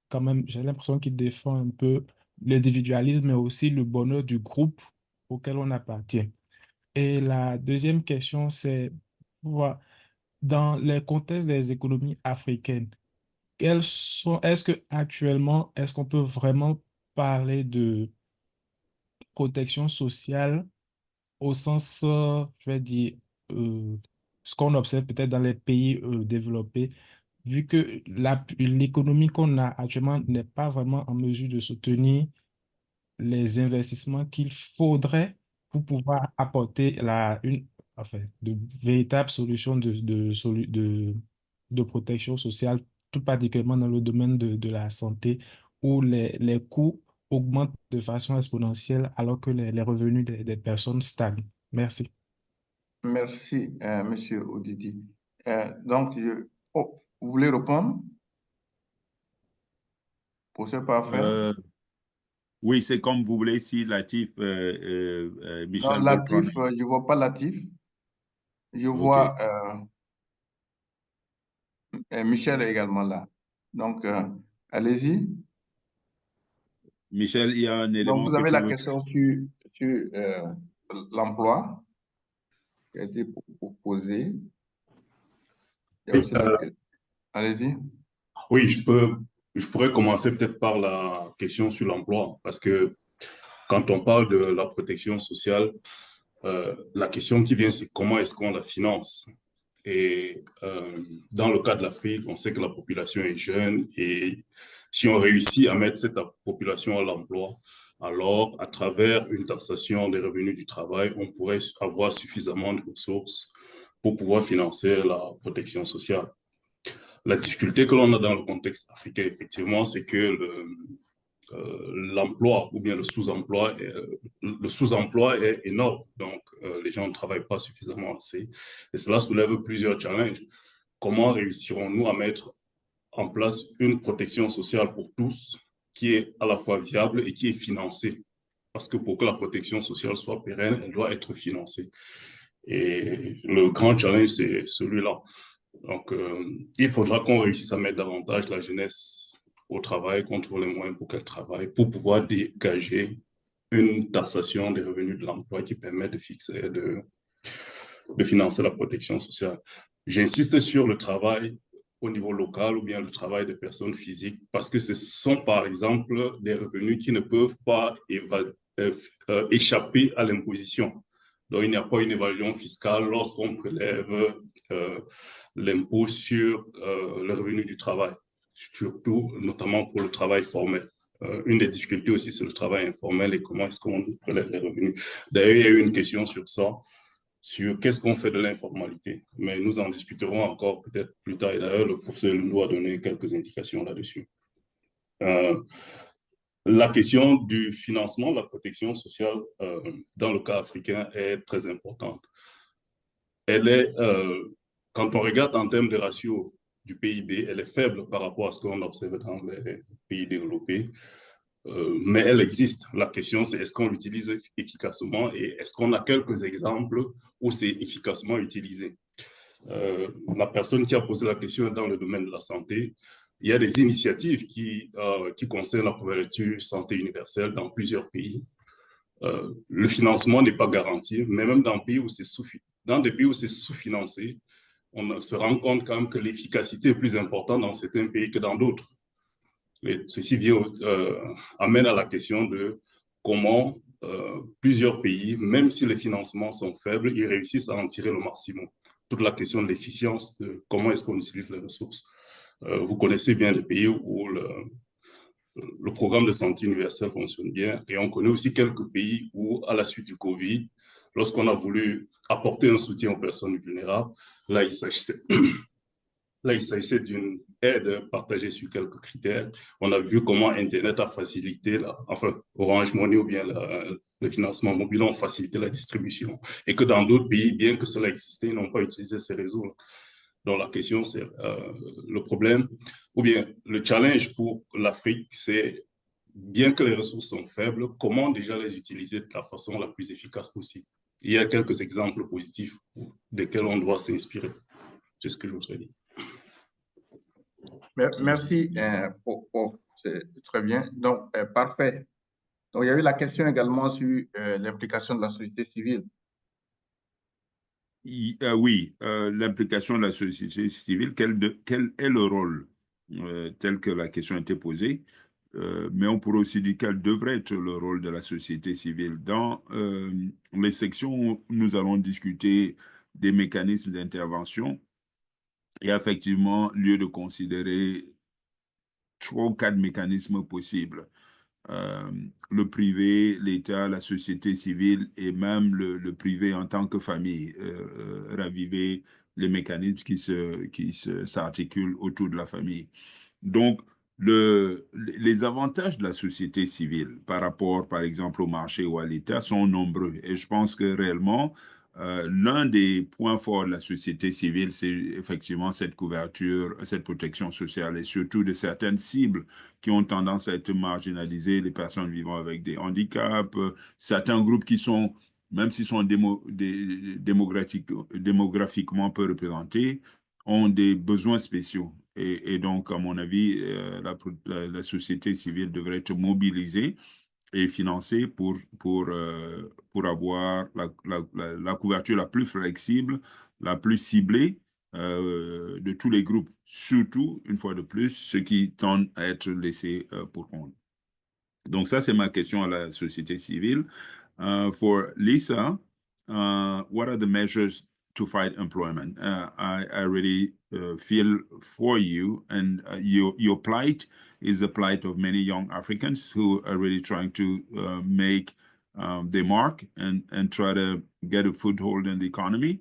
[SPEAKER 19] quand même, j'ai l'impression qu'il défend un peu l'individualisme, mais aussi le bonheur du groupe auquel on appartient. Et la deuxième question, c'est, voilà, dans les contextes des économies africaines, est-ce que actuellement, est-ce qu'on peut vraiment parler de protection sociale au sens, je vais dire, euh, ce qu'on observe peut-être dans les pays développés, vu que l'économie qu'on a actuellement n'est pas vraiment en mesure de soutenir les investissements qu'il faudrait pour pouvoir apporter enfin, de véritables solutions de protection sociale, tout particulièrement dans le domaine de la santé, où les coûts augmentent de façon exponentielle alors que les revenus des personnes stagnent. Merci.
[SPEAKER 1] Merci, Monsieur Odidi. Oh, vous voulez répondre? Professeur Parfait?
[SPEAKER 5] Oui, c'est comme vous voulez, si Latif,
[SPEAKER 1] Non,
[SPEAKER 5] Michel veut
[SPEAKER 1] Latif,
[SPEAKER 5] prendre.
[SPEAKER 1] je ne vois pas Latif. Je
[SPEAKER 5] OK.
[SPEAKER 1] vois Michel est également là. Donc, allez-y.
[SPEAKER 5] Michel, il y a un
[SPEAKER 1] Donc,
[SPEAKER 5] élément
[SPEAKER 1] vous
[SPEAKER 5] que
[SPEAKER 1] avez
[SPEAKER 5] tu
[SPEAKER 1] la
[SPEAKER 5] veux.
[SPEAKER 1] question sur l'emploi qui a été posée. Il y a
[SPEAKER 16] Oui,
[SPEAKER 1] aussi la question. Allez-y.
[SPEAKER 16] oui, je pourrais commencer peut-être par la question sur l'emploi, parce que quand on parle de la protection sociale, la question qui vient, c'est comment est-ce qu'on la finance? Et dans le cas de l'Afrique, on sait que la population est jeune et si on réussit à mettre cette population à l'emploi, alors à travers une taxation des revenus du travail, on pourrait avoir suffisamment de ressources pour pouvoir financer la protection sociale. La difficulté que l'on a dans le contexte africain, effectivement, c'est que l'emploi ou bien le sous-emploi est énorme. Donc, les gens ne travaillent pas suffisamment assez. Et cela soulève plusieurs challenges. Comment réussirons-nous à mettre en place une protection sociale pour tous qui est à la fois viable et qui est financée? Parce que pour que la protection sociale soit pérenne, elle doit être financée. Et le grand challenge, c'est celui-là. Donc, il faudra qu'on réussisse à mettre davantage la jeunesse au travail, qu'on trouve les moyens pour qu'elle travaille, pour pouvoir dégager une taxation des revenus de l'emploi qui permet de fixer, de financer la protection sociale. J'insiste sur le travail au niveau local ou bien le travail des personnes physiques parce que ce sont par exemple des revenus qui ne peuvent pas échapper à l'imposition. Donc, il n'y a pas une évaluation fiscale lorsqu'on prélève l'impôt sur le revenu du travail, surtout notamment pour le travail formel. Une des difficultés aussi, c'est le travail informel et comment est-ce qu'on prélève les revenus. D'ailleurs, il y a eu une question sur ça, sur qu'est-ce qu'on fait de l'informalité. Mais nous en discuterons encore peut-être plus tard. Et d'ailleurs, le professeur nous a donné quelques indications là-dessus. La question du financement de la protection sociale dans le cas africain est très importante. Elle est, quand on regarde en termes de ratio du PIB, elle est faible par rapport à ce qu'on observe dans les pays développés. Mais elle existe. La question, c'est est-ce qu'on l'utilise efficacement et est-ce qu'on a quelques exemples où c'est efficacement utilisé? La personne qui a posé la question est dans le domaine de la santé. Il y a des initiatives qui concernent la couverture santé universelle dans plusieurs pays. Le financement n'est pas garanti, mais même dans des pays où c'est sous-financé, on se rend compte quand même que l'efficacité est plus importante dans certains pays que dans d'autres. Et ceci amène à la question de comment plusieurs pays, même si les financements sont faibles, ils réussissent à en tirer le maximum. Toute la question de l'efficience, de comment est-ce qu'on utilise les ressources. Vous connaissez bien les pays où le programme de santé universelle fonctionne bien et on connaît aussi quelques pays où, à la suite du Covid, lorsqu'on a voulu apporter un soutien aux personnes vulnérables, là, il s'agissait d'une aide partagée sur quelques critères. On a vu comment Internet a facilité, Orange Money ou bien le financement mobile ont facilité la distribution. Et que dans d'autres pays, bien que cela existait, ils n'ont pas utilisé ces réseaux. Donc la question, c'est le problème, ou bien le challenge pour l'Afrique, c'est bien que les ressources sont faibles, comment déjà les utiliser de la façon la plus efficace possible. Il y a quelques exemples positifs desquels on doit s'inspirer. C'est ce que je voudrais dire.
[SPEAKER 1] Merci, c'est très bien. Donc, parfait. Donc, il y a eu la question également sur l'implication de la société civile.
[SPEAKER 5] Oui, l'implication de la société civile, quel est le rôle tel que la question a été posée, mais on pourrait aussi dire quel devrait être le rôle de la société civile. Dans les sections où nous allons discuter des mécanismes d'intervention, il y a effectivement lieu de considérer 3 ou 4 mécanismes possibles. Le privé, l'État, la société civile et même le privé en tant que famille, raviver les mécanismes qui s'articulent autour de la famille. Donc, les avantages de la société civile par rapport, par exemple, au marché ou à l'État sont nombreux. Et je pense que réellement, l'un des points forts de la société civile, c'est effectivement cette couverture, cette protection sociale et surtout de certaines cibles qui ont tendance à être marginalisées, les personnes vivant avec des handicaps, certains groupes qui sont, même s'ils sont démographiquement peu représentés, ont des besoins spéciaux. Et donc, à mon avis, la société civile devrait être mobilisée et financée pour avoir la couverture la plus flexible, la plus ciblée de tous les groupes, surtout, une fois de plus, ceux qui tendent à être laissés pour compte. Donc ça, c'est ma question à la société civile. For Lisa, what are the measures to fight employment? I really feel for you, and your plight is the plight of many young Africans who are really trying to make their mark and try to get a foothold in the economy.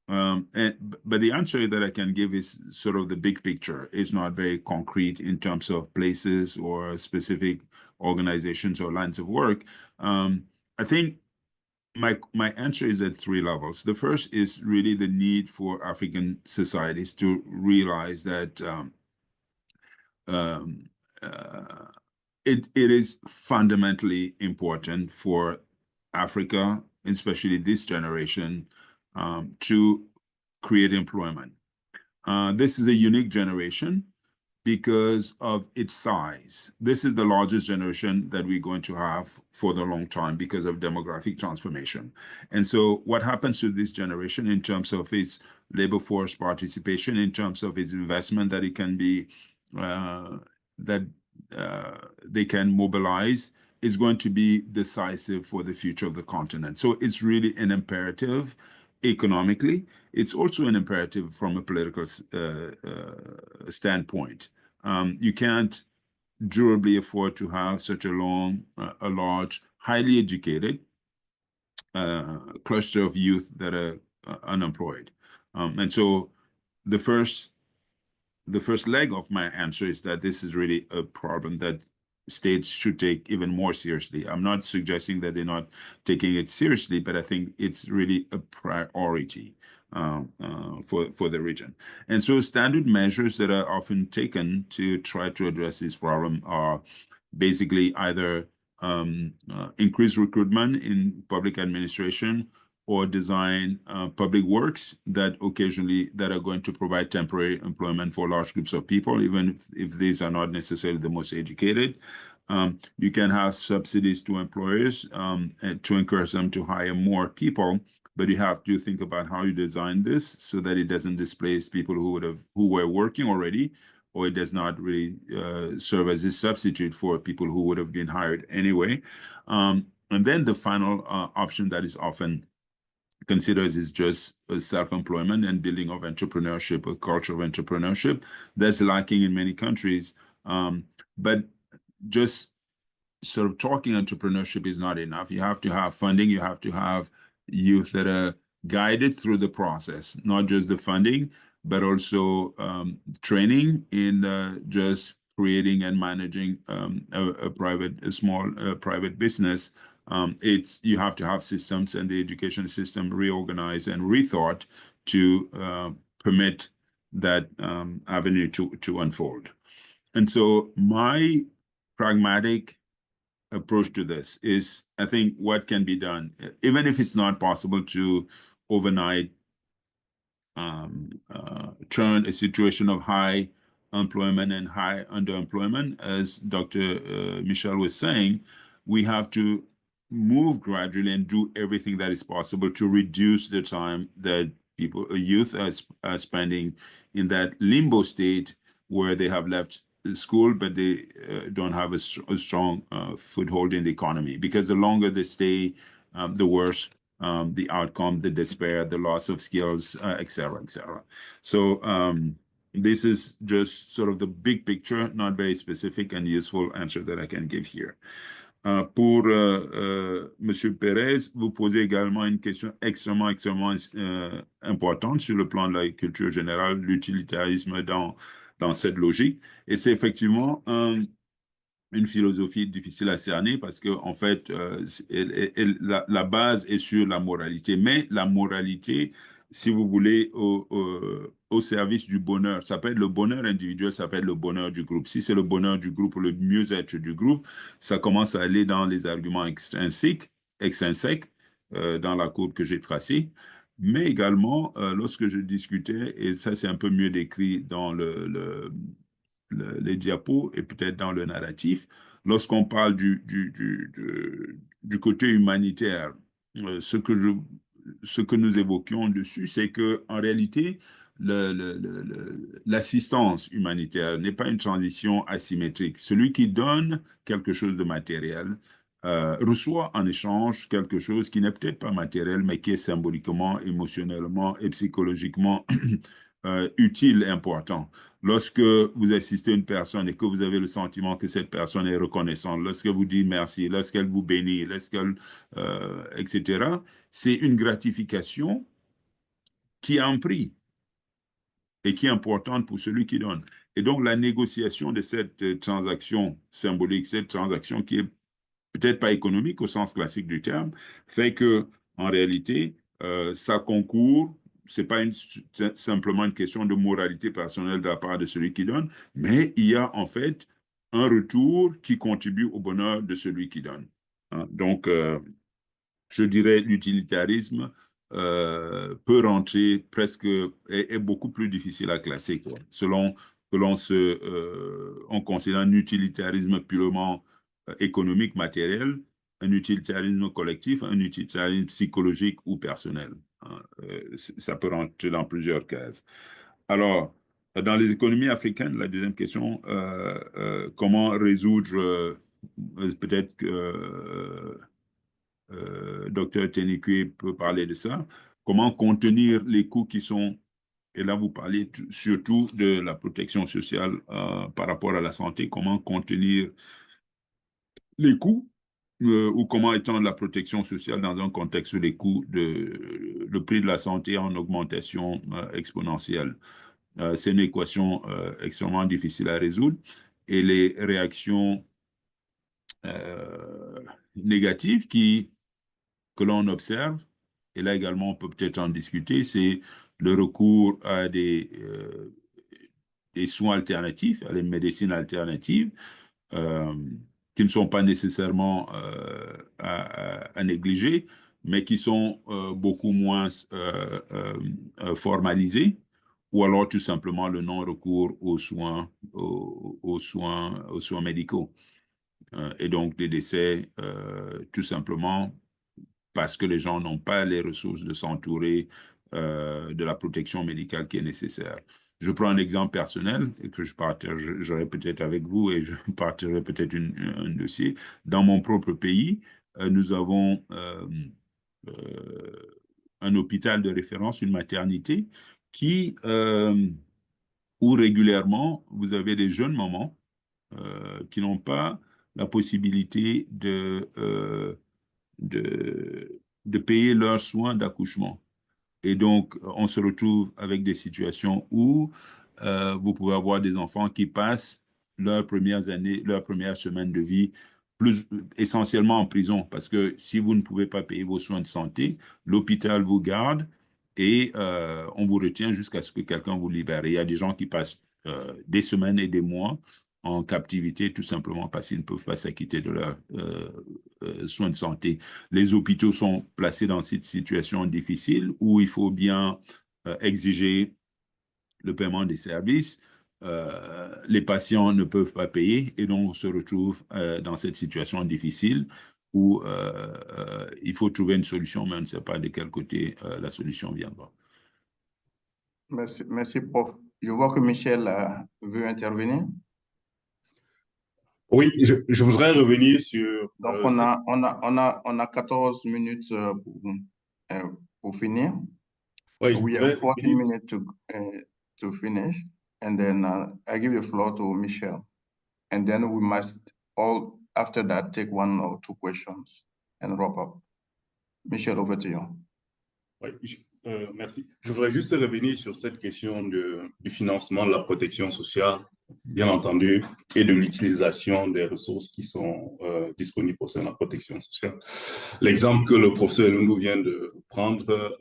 [SPEAKER 5] But the answer that I can give is sort of the big picture. It's not very concrete in terms of places or specific organizations or lines of work. I think my answer is at 3 levels. The first is really the need for African societies to realize that it is fundamentally important for Africa, especially this generation, to create employment. This is a unique generation because of its size. This is the largest generation that we're going to have for the long time because of demographic transformation. And so what happens to this generation in terms of its labor force participation, in terms of its investment that it can be, they can mobilize, is going to be decisive for the future of the continent. So it's really an imperative economically. It's also an imperative from a political standpoint. You can't durably afford to have such a large, highly educated cluster of youth that are unemployed. And so the first leg of my answer is that this is really a problem that states should take even more seriously. I'm not suggesting that they're not taking it seriously, but I think it's really a priority for the region. And so standard measures that are often taken to try to address this problem are basically either increase recruitment in public administration or design public works that are going to provide temporary employment for large groups of people, even if these are not necessarily the most educated. You can have subsidies to employers and to encourage them to hire more people, but you have to think about how you design this so that it doesn't displace people who were working already, or it does not really serve as a substitute for people who would have been hired anyway. And then the final option that is often considers is just self-employment and building of entrepreneurship, a culture of entrepreneurship that's lacking in many countries. But just sort of talking entrepreneurship is not enough. You have to have funding, you have to have youth that are guided through the process, not just the funding, but also training in just creating and managing a small private business. You have to have systems, and the education system reorganized and rethought to permit that avenue to unfold. And so my pragmatic approach to this is, I think, what can be done, even if it's not possible to overnight turn a situation of high employment and high underemployment, as Dr. Michel was saying, we have to move gradually and do everything that is possible to reduce the time that youth are spending in that limbo state where they have left school, but they don't have a strong foothold in the economy. Because the longer they stay, the worse the outcome, the despair, the loss of skills, et cetera, et cetera. So this is just sort of the big picture, not very specific and useful answer that I can give here. Pour Monsieur Perez, vous posez également une question extrêmement importante sur le plan de la culture générale, l'utilitarisme dans cette logique. Et c'est effectivement une philosophie difficile à cerner parce que, en fait, la base est sur la moralité. Mais la moralité, si vous voulez, au service du bonheur, ça peut être le bonheur individuel, ça peut être le bonheur du groupe. Si c'est le bonheur du groupe ou le mieux-être du groupe, ça commence à aller dans les arguments extrinsèques dans la courbe que j'ai tracée. Mais également, lorsque je discutais, et ça c'est un peu mieux décrit dans les diapos et peut-être dans le narratif, lorsqu'on parle du côté humanitaire, ce que nous évoquions dessus, c'est que en réalité, l'assistance humanitaire n'est pas une transition asymétrique. Celui qui donne quelque chose de matériel reçoit en échange quelque chose qui n'est peut-être pas matériel, mais qui est symboliquement, émotionnellement et psychologiquement utile et important. Lorsque vous assistez une personne et que vous avez le sentiment que cette personne est reconnaissante, lorsqu'elle vous dit merci, lorsqu'elle vous bénit, etc., c'est une gratification qui a un prix et qui est importante pour celui qui donne. Et donc, la négociation de cette transaction symbolique, cette transaction qui est peut-être pas économique au sens classique du terme, fait que, en réalité, ça concourt. C'est pas simplement une question de moralité personnelle de la part de celui qui donne, mais il y a en fait un retour qui contribue au bonheur de celui qui donne. Donc, je dirais l'utilitarisme peut rentrer presque, est beaucoup plus difficile à classer, quoi, selon que on considère un utilitarisme purement économique, matériel, un utilitarisme collectif, un utilitarisme psychologique ou personnel. Ça peut rentrer dans plusieurs cases. Alors, dans les économies africaines, la deuxième question, comment résoudre, peut-être que Dr. Tenikwe peut parler de ça, comment contenir les coûts qui sont, et là vous parlez surtout de la protection sociale par rapport à la santé, comment contenir les coûts ou comment étendre la protection sociale dans un contexte où les coûts le prix de la santé en augmentation exponentielle. C'est une équation extrêmement difficile à résoudre et les réactions négatives que l'on observe, et là également on peut peut-être en discuter, c'est le recours à des soins alternatifs, à des médecines alternatives, qui ne sont pas nécessairement à négliger, mais qui sont beaucoup moins formalisés, ou alors tout simplement le non-recours aux soins médicaux. Et donc des décès tout simplement parce que les gens n'ont pas les ressources de s'entourer de la protection médicale qui est nécessaire. Je prends un exemple personnel et que je partagerai peut-être avec vous et je partagerai peut-être un dossier. Dans mon propre pays, nous avons un hôpital de référence, une maternité, où régulièrement, vous avez des jeunes mamans qui n'ont pas la possibilité de payer leurs soins d'accouchement. Et donc, on se retrouve avec des situations où vous pouvez avoir des enfants qui passent leurs premières années, leurs premières semaines de vie, essentiellement en prison, parce que si vous ne pouvez pas payer vos soins de santé, l'hôpital vous garde et on vous retient jusqu'à ce que quelqu'un vous libère. Et il y a des gens qui passent des semaines et des mois en captivité, tout simplement parce qu'ils ne peuvent pas s'acquitter de leurs soins de santé. Les hôpitaux sont placés dans cette situation difficile où il faut bien exiger le paiement des services. Les patients ne peuvent pas payer et donc on se retrouve dans cette situation difficile où il faut trouver une solution, mais on ne sait pas de quel côté la solution viendra.
[SPEAKER 1] Merci, prof. Je vois que Michel veut intervenir.
[SPEAKER 16] Oui, je voudrais revenir sur...
[SPEAKER 1] Donc, on a 14 minutes pour finir.
[SPEAKER 16] Oui,
[SPEAKER 1] We have 14 minutes to finish. And then I give the floor to Michel. And then we must all, after that, take 1 or 2 questions and wrap up. Michel, over to you.
[SPEAKER 16] Oui, merci. Je voudrais juste revenir sur cette question du financement de la protection sociale, bien entendu, et de l'utilisation des ressources qui sont disponibles au sein de la protection sociale. L'exemple que le professeur Lundu vient de prendre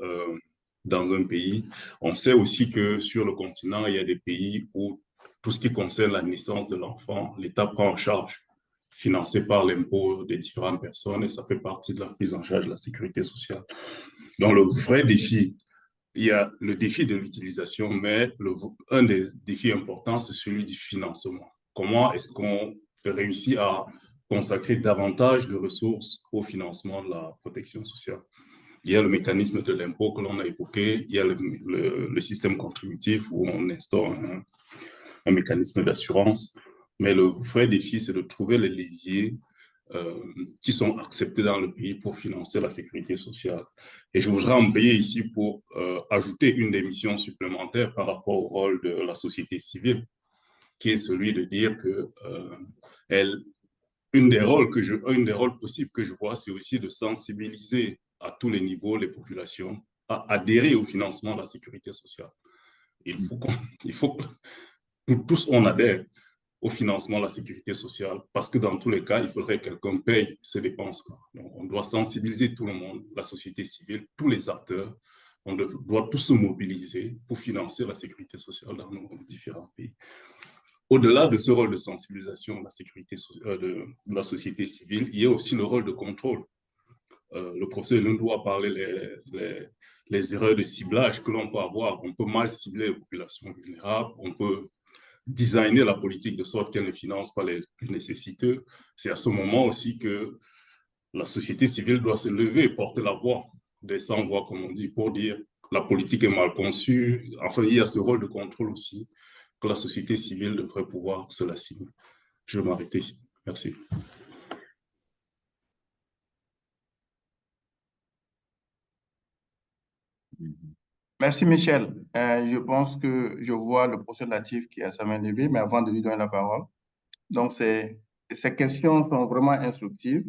[SPEAKER 16] dans un pays, on sait aussi que sur le continent, il y a des pays où tout ce qui concerne la naissance de l'enfant, l'État prend en charge, financé par l'impôt des différentes personnes, et ça fait partie de la prise en charge de la sécurité sociale. Donc, le vrai défi, il y a le défi de l'utilisation, mais un des défis importants, c'est celui du financement. Comment est-ce qu'on réussit à consacrer davantage de ressources au financement de la protection sociale? Il y a le mécanisme de l'impôt que l'on a évoqué, il y a le système contributif où on instaure un mécanisme d'assurance, mais le vrai défi, c'est de trouver les leviers qui sont acceptés dans le pays pour financer la sécurité sociale. Et je voudrais embrayer ici pour ajouter une des missions supplémentaires par rapport au rôle de la société civile, qui est celui de dire que un des rôles possibles que je vois, c'est aussi de sensibiliser à tous les niveaux les populations à adhérer au financement de la sécurité sociale. Il faut que nous tous, on adhère au financement de la sécurité sociale, parce que dans tous les cas, il faudrait que quelqu'un paye ces dépenses. Donc, on doit sensibiliser tout le monde, la société civile, tous les acteurs. On doit tous se mobiliser pour financer la sécurité sociale dans nos différents pays. Au-delà de ce rôle de sensibilisation de la sécurité de la société civile, il y a aussi le rôle de contrôle. Le professeur Lundu a parlé les erreurs de ciblage que l'on peut avoir. On peut mal cibler les populations vulnérables, on peut designer la politique de sorte qu'elle ne finance pas les plus nécessiteux. C'est à ce moment aussi que la société civile doit se lever et porter la voix des sans-voix, comme on dit, pour dire la politique est mal conçue. Enfin, il y a ce rôle de contrôle aussi que la société civile devrait pouvoir se l'assigner. Je vais m'arrêter ici. Merci.
[SPEAKER 1] Merci, Michel. Je pense que je vois le professeur Latif qui a sa main levée, mais avant de lui donner la parole. Donc, ces questions sont vraiment instructives.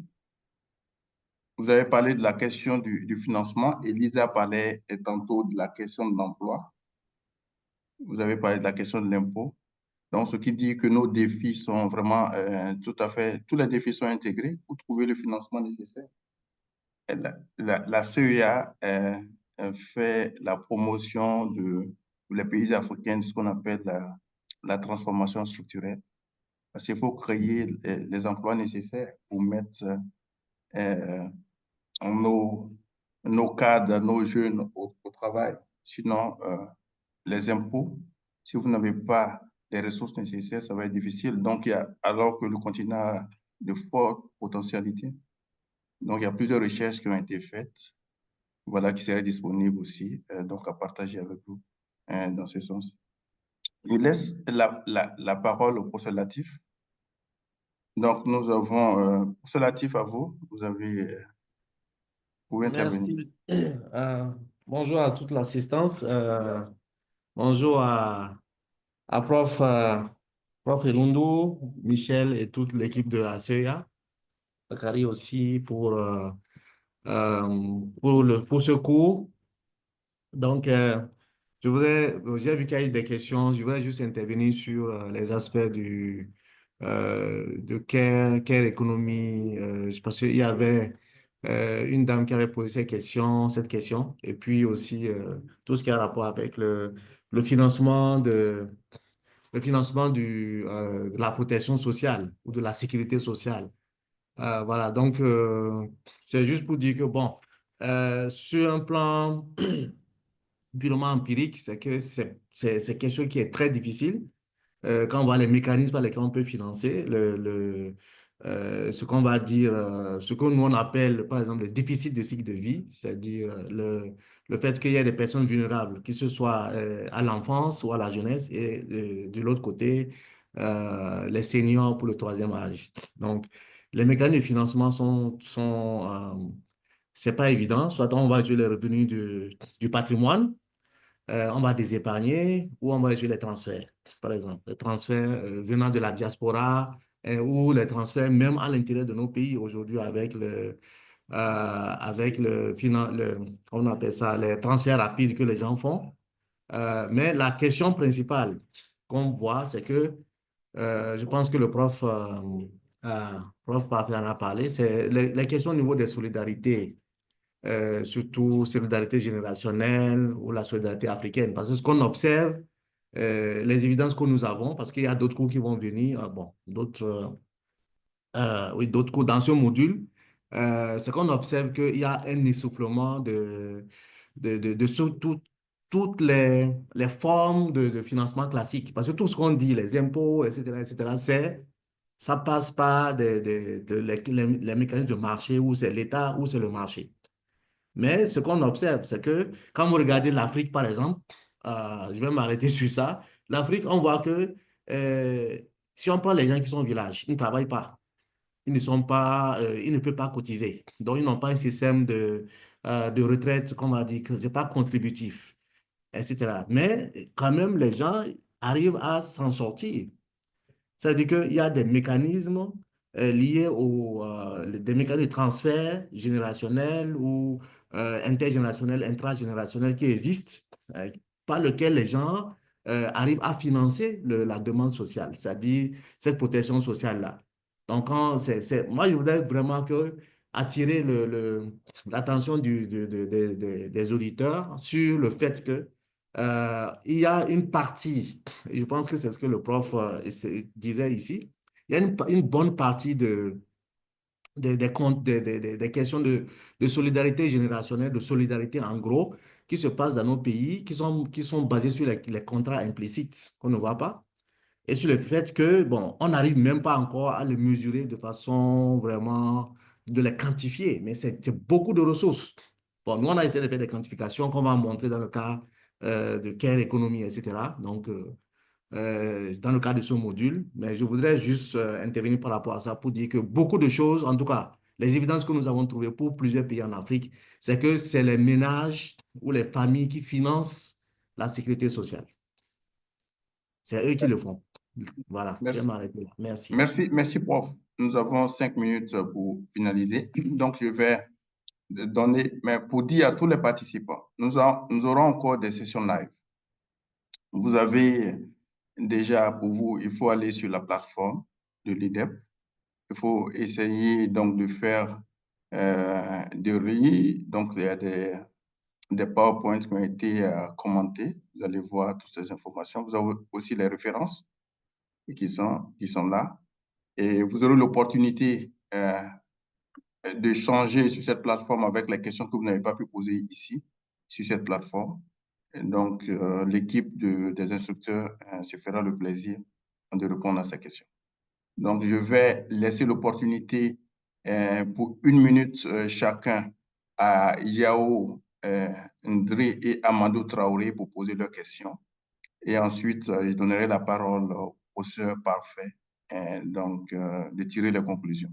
[SPEAKER 1] Vous avez parlé de la question du financement. Elisa parlait tantôt de la question de l'emploi. Vous avez parlé de la question de l'impôt. Donc, ce qui dit que nos défis sont vraiment tous les défis sont intégrés pour trouver le financement nécessaire. La CEA fait la promotion de les pays africains de ce qu'on appelle la transformation structurelle. Parce qu'il faut créer les emplois nécessaires pour mettre nos cadres, nos jeunes au travail. Sinon, les impôts, si vous n'avez pas les ressources nécessaires, ça va être difficile. Donc, alors que le continent a de fortes potentialités. Donc, il y a plusieurs recherches qui ont été faites, voilà, qui seraient disponibles aussi, donc à partager avec vous dans ce sens. Je laisse la parole au professeur Latif. Donc, nous avons professeur Latif à vous. Vous pouvez intervenir.
[SPEAKER 20] Merci. Bonjour à toute l'assistance. Bonjour à Prof. Lundu, Michel et toute l'équipe de la CEA. Bakary aussi pour pour ce cours. Donc, j'ai vu qu'il y a eu des questions. Je voudrais juste intervenir sur les aspects de care économie. Parce qu'il y avait une dame qui avait posé cette question, et puis aussi tout ce qui a rapport avec le financement de la protection sociale ou de la sécurité sociale. Voilà, donc c'est juste pour dire que, bon, sur un plan purement empirique, c'est que c'est quelque chose qui est très difficile. Quand on voit les mécanismes par lesquels on peut financer, ce qu'on va dire, ce que nous on appelle par exemple le déficit de cycle de vie, c'est-à-dire le fait qu'il y ait des personnes vulnérables, que ce soit à l'enfance ou à la jeunesse, et de l'autre côté, les seniors pour le troisième âge. Donc, les mécanismes de financement c'est pas évident. Soit on va utiliser les revenus du patrimoine, on va désépargner, ou on va utiliser les transferts, par exemple. Les transferts venant de la diaspora, ou les transferts même à l'intérieur de nos pays aujourd'hui avec on appelle ça, les transferts rapides que les gens font. Mais la question principale qu'on voit, c'est que je pense que le prof Parfait en a parlé, c'est les questions au niveau des solidarités, surtout solidarité générationnelle ou la solidarité africaine. Parce que ce qu'on observe, les évidences que nous avons, parce qu'il y a d'autres cours qui vont venir, bon, d'autres cours dans ce module, c'est qu'on observe qu'il y a un essoufflement toutes les formes de financement classique. Parce que tout ce qu'on dit, les impôts, etc., ça passe par les mécanismes de marché, où c'est l'État, où c'est le marché. Mais ce qu'on observe, c'est que quand vous regardez l'Afrique, par exemple, je vais m'arrêter sur ça. L'Afrique, on voit que si on prend les gens qui sont au village, ils ne travaillent pas. Ils ne peuvent pas cotiser. Donc, ils n'ont pas un système de retraite, comme on va dire, que ce n'est pas contributif, etc. Mais quand même, les gens arrivent à s'en sortir. C'est-à-dire qu'il y a des mécanismes liés des mécanismes de transfert générationnel ou intergénérationnel, intragénérationnel qui existent, par lesquels les gens arrivent à financer la demande sociale, c'est-à-dire cette protection sociale-là. Donc, moi, je voudrais vraiment attirer l'attention des auditeurs sur le fait que il y a une partie, et je pense que c'est ce que le prof disait ici, il y a une bonne partie des questions de solidarité générationnelle, de solidarité en gros, qui se passent dans nos pays, qui sont basées sur les contrats implicites qu'on ne voit pas, et sur le fait que, bon, on n'arrive même pas encore à les mesurer de façon vraiment, de les quantifier, mais c'est beaucoup de ressources. Bon, nous, on a essayé de faire des quantifications qu'on va montrer dans le cas de care économie, etc. Donc, dans le cadre de ce module, mais je voudrais juste intervenir par rapport à ça pour dire que beaucoup de choses, en tout cas, les évidences que nous avons trouvées pour plusieurs pays en Afrique, c'est que c'est les ménages ou les familles qui financent la sécurité sociale. C'est eux qui le font. Voilà, je vais m'arrêter là. Merci.
[SPEAKER 1] Merci, prof. Nous avons 5 minutes pour finaliser. Donc, je vais donner, mais pour dire à tous les participants, nous aurons encore des sessions live. Vous avez déjà, pour vous, il faut aller sur la plateforme de l'IDEP. Il faut essayer donc de faire des RI. Donc, il y a des PowerPoints qui ont été commentés. Vous allez voir toutes ces informations. Vous avez aussi les références qui sont là. Et vous aurez l'opportunité de changer sur cette plateforme avec les questions que vous n'avez pas pu poser ici, sur cette plateforme. Et donc, l'équipe des instructeurs se fera le plaisir de répondre à ces questions. Donc, je vais laisser l'opportunité pour 1 minute chacun à Yao, Ndri et Amadou Traoré pour poser leurs questions. Et ensuite, je donnerai la parole au professeur Parfait, donc de tirer les conclusions.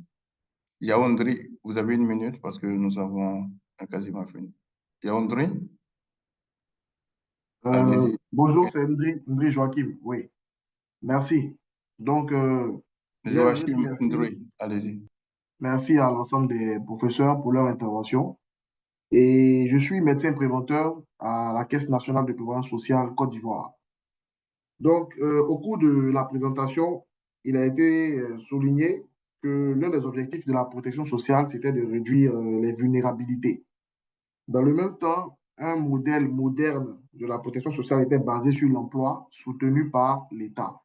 [SPEAKER 1] Yao Ndri, vous avez 1 minute parce que nous avons quasiment fini. Yao Ndri?
[SPEAKER 18] Bonjour, c'est Ndri Joachim, oui. Merci. Donc,
[SPEAKER 1] Joachim Ndri, allez-y.
[SPEAKER 21] Merci à l'ensemble des professeurs pour leur intervention. Et je suis médecin préventeur à la Caisse nationale de prévoyance sociale Côte d'Ivoire. Donc, au cours de la présentation, il a été souligné que l'un des objectifs de la protection sociale, c'était de réduire les vulnérabilités. Dans le même temps, un modèle moderne de la protection sociale était basé sur l'emploi soutenu par l'État.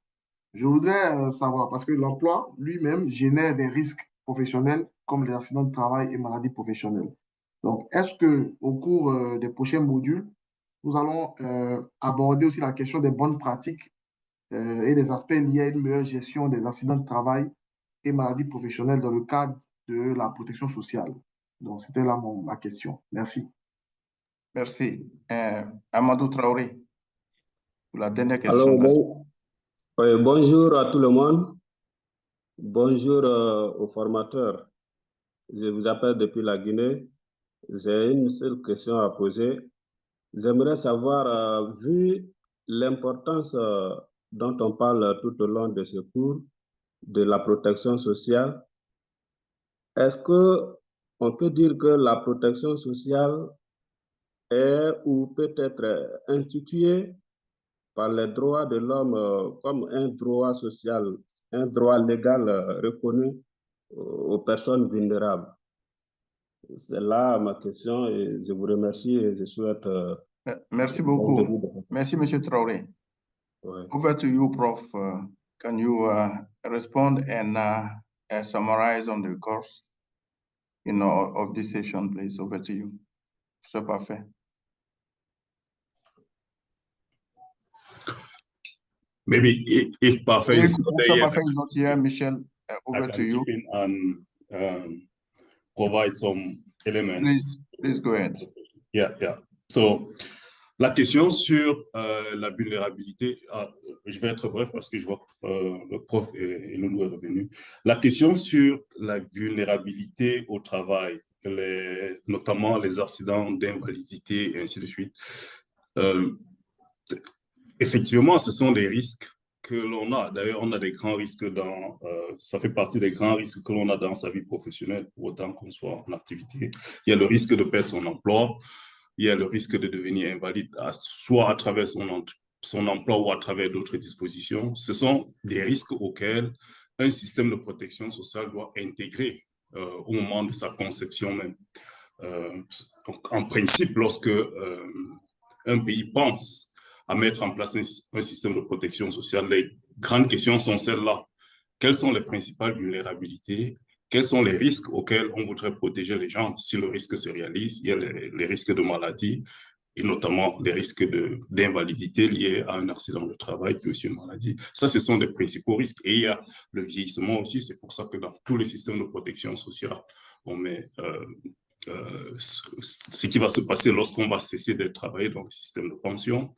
[SPEAKER 21] Je voudrais savoir, parce que l'emploi lui-même génère des risques professionnels comme les accidents de travail et maladies professionnelles. Donc, est-ce que au cours des prochains modules, nous allons aborder aussi la question des bonnes pratiques et des aspects liés à une meilleure gestion des accidents de travail et maladies professionnelles dans le cadre de la protection sociale? Donc, c'était là ma question. Merci.
[SPEAKER 1] Merci. Amadou Traoré, pour la dernière question.
[SPEAKER 22] Alors, bonjour à tout le monde. Bonjour aux formateurs. Je vous appelle depuis la Guinée. J'ai une seule question à poser. J'aimerais savoir, vu l'importance dont on parle tout au long de ce cours, de la protection sociale, est-ce qu'on peut dire que la protection sociale est ou peut être instituée par les droits de l'homme comme un droit social, un droit légal reconnu aux personnes vulnérables? C'est là ma question et je vous remercie et je souhaite...
[SPEAKER 1] Merci beaucoup. Merci, M. Traoré.
[SPEAKER 22] Ouais.
[SPEAKER 1] Over to you, Prof. Can you respond and summarize on the course, of this session, please? Over to you. C'est parfait.
[SPEAKER 16] Maybe if Parfait is not there yet,
[SPEAKER 1] Parfait is not here, Michel, over to you.
[SPEAKER 16] And provide some elements.
[SPEAKER 1] Please go ahead.
[SPEAKER 16] Yeah. So, la question sur la vulnérabilité, je vais être bref parce que je vois que le prof et Loulou est revenu. La question sur la vulnérabilité au travail, notamment les accidents d'invalidité et ainsi de suite, effectivement, ce sont des risques que l'on a. D'ailleurs, on a des grands risques ça fait partie des grands risques que l'on a dans sa vie professionnelle, pour autant qu'on soit en activité. Il y a le risque de perdre son emploi, il y a le risque de devenir invalide, soit à travers son emploi ou à travers d'autres dispositions. Ce sont des risques auxquels un système de protection sociale doit intégrer au moment de sa conception même. Donc, en principe, lorsque un pays pense à mettre en place un système de protection sociale, les grandes questions sont celles-là. Quelles sont les principales vulnérabilités? Quels sont les risques auxquels on voudrait protéger les gens si le risque se réalise? Il y a les risques de maladie et notamment les risques d'invalidité liés à un accident de travail puis aussi une maladie. Ça, ce sont des principaux risques. Et il y a le vieillissement aussi. C'est pour ça que dans tous les systèmes de protection sociale, on met ce qui va se passer lorsqu'on va cesser de travailler dans le système de pension.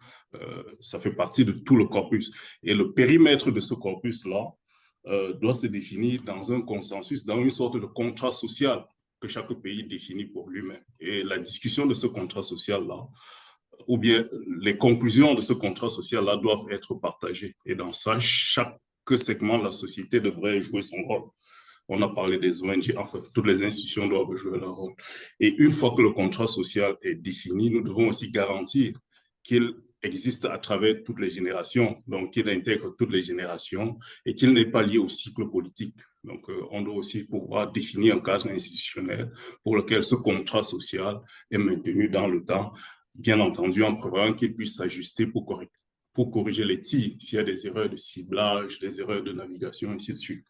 [SPEAKER 16] Ça fait partie de tout le corpus. Et le périmètre de ce corpus-là doit se définir dans un consensus, dans une sorte de contrat social que chaque pays définit pour lui-même. Et la discussion de ce contrat social-là, ou bien les conclusions de ce contrat social-là doivent être partagées. Et dans ça, chaque segment de la société devrait jouer son rôle. On a parlé des ONG, enfin, toutes les institutions doivent jouer leur rôle. Et une fois que le contrat social est défini, nous devons aussi garantir qu'il existe à travers toutes les générations, donc qu'il intègre toutes les générations et qu'il n'est pas lié au cycle politique. Donc, on doit aussi pouvoir définir un cadre institutionnel pour lequel ce contrat social est maintenu dans le temps, bien entendu en prévoyant qu'il puisse s'ajuster pour corriger les tirs, s'il y a des erreurs de ciblage, des erreurs de navigation, ainsi de suite.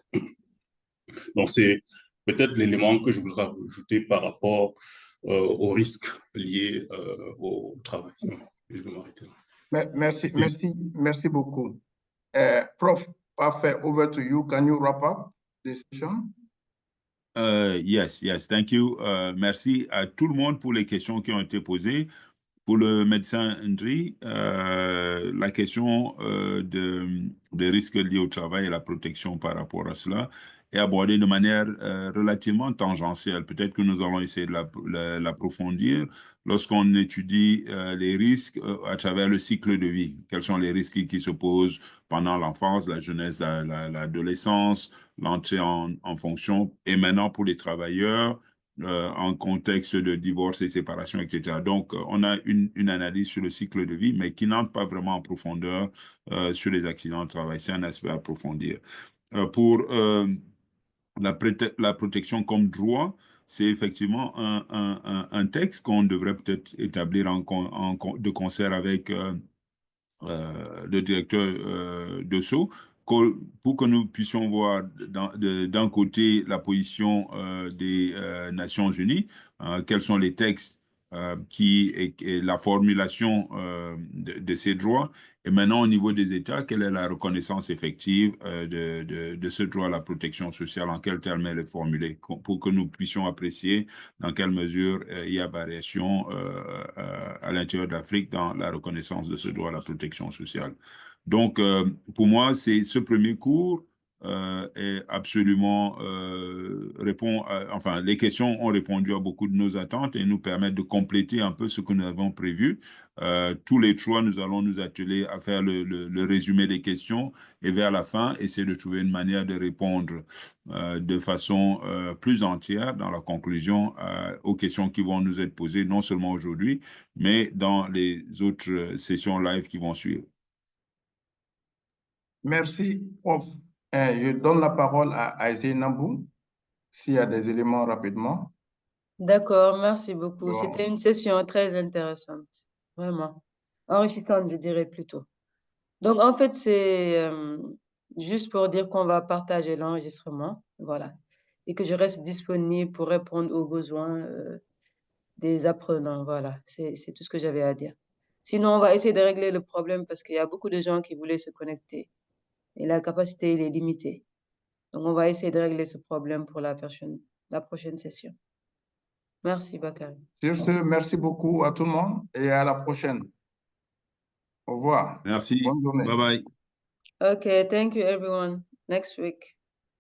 [SPEAKER 16] Donc, c'est peut-être l'élément que je voudrais ajouter par rapport aux risques liés au travail. Je vais m'arrêter là.
[SPEAKER 1] Merci beaucoup. Prof, Parfait, over to you. Can you wrap up this session?
[SPEAKER 5] Yes, thank you. Merci à tout le monde pour les questions qui ont été posées. Pour le médecin Ndri, la question des risques liés au travail et la protection par rapport à cela est abordé de manière relativement tangentielle. Peut-être que nous allons essayer de l'approfondir lorsqu'on étudie les risques à travers le cycle de vie. Quels sont les risques qui se posent pendant l'enfance, la jeunesse, l'adolescence, l'entrée en fonction, et maintenant pour les travailleurs, en contexte de divorce et séparation, etc. Donc, on a une analyse sur le cycle de vie, mais qui n'entre pas vraiment en profondeur sur les accidents de travail. C'est un aspect à approfondir. Pour la protection comme droit, c'est effectivement un texte qu'on devrait peut-être établir de concert avec le directeur de SO, pour que nous puissions voir d'un côté la position des Nations Unies, quels sont les textes et la formulation de ces droits, et maintenant au niveau des États, quelle est la reconnaissance effective de ce droit à la protection sociale, en quel terme elle est formulée, pour que nous puissions apprécier dans quelle mesure il y a variation à l'intérieur de l'Afrique dans la reconnaissance de ce droit à la protection sociale. Donc, pour moi, ce premier cours est absolument enfin, les questions ont répondu à beaucoup de nos attentes et nous permettent de compléter un peu ce que nous avons prévu. Tous les trois, nous allons nous atteler à faire le résumé des questions et vers la fin, essayer de trouver une manière de répondre de façon plus entière dans la conclusion aux questions qui vont nous être posées, non seulement aujourd'hui, mais dans les autres sessions live qui vont suivre.
[SPEAKER 1] Merci, prof. Je donne la parole à Aïssé Nambou, s'il y a des éléments rapidement.
[SPEAKER 2] D'accord, merci beaucoup.
[SPEAKER 1] Bon.
[SPEAKER 2] C'était une session très intéressante, vraiment. Enrichissante, je dirais plutôt. Donc, en fait, c'est juste pour dire qu'on va partager l'enregistrement, voilà, et que je reste disponible pour répondre aux besoins des apprenants, voilà. C'est tout ce que j'avais à dire. Sinon, on va essayer de régler le problème parce qu'il y a beaucoup de gens qui voulaient se connecter et la capacité elle est limitée. Donc, on va essayer de régler ce problème pour la prochaine session. Merci, Bakary.
[SPEAKER 1] Sur ce, merci beaucoup à tout le monde et à la prochaine. Au revoir.
[SPEAKER 5] Merci.
[SPEAKER 1] Bonne journée.
[SPEAKER 5] Bye bye.
[SPEAKER 2] Okay, thank you, everyone. Next week.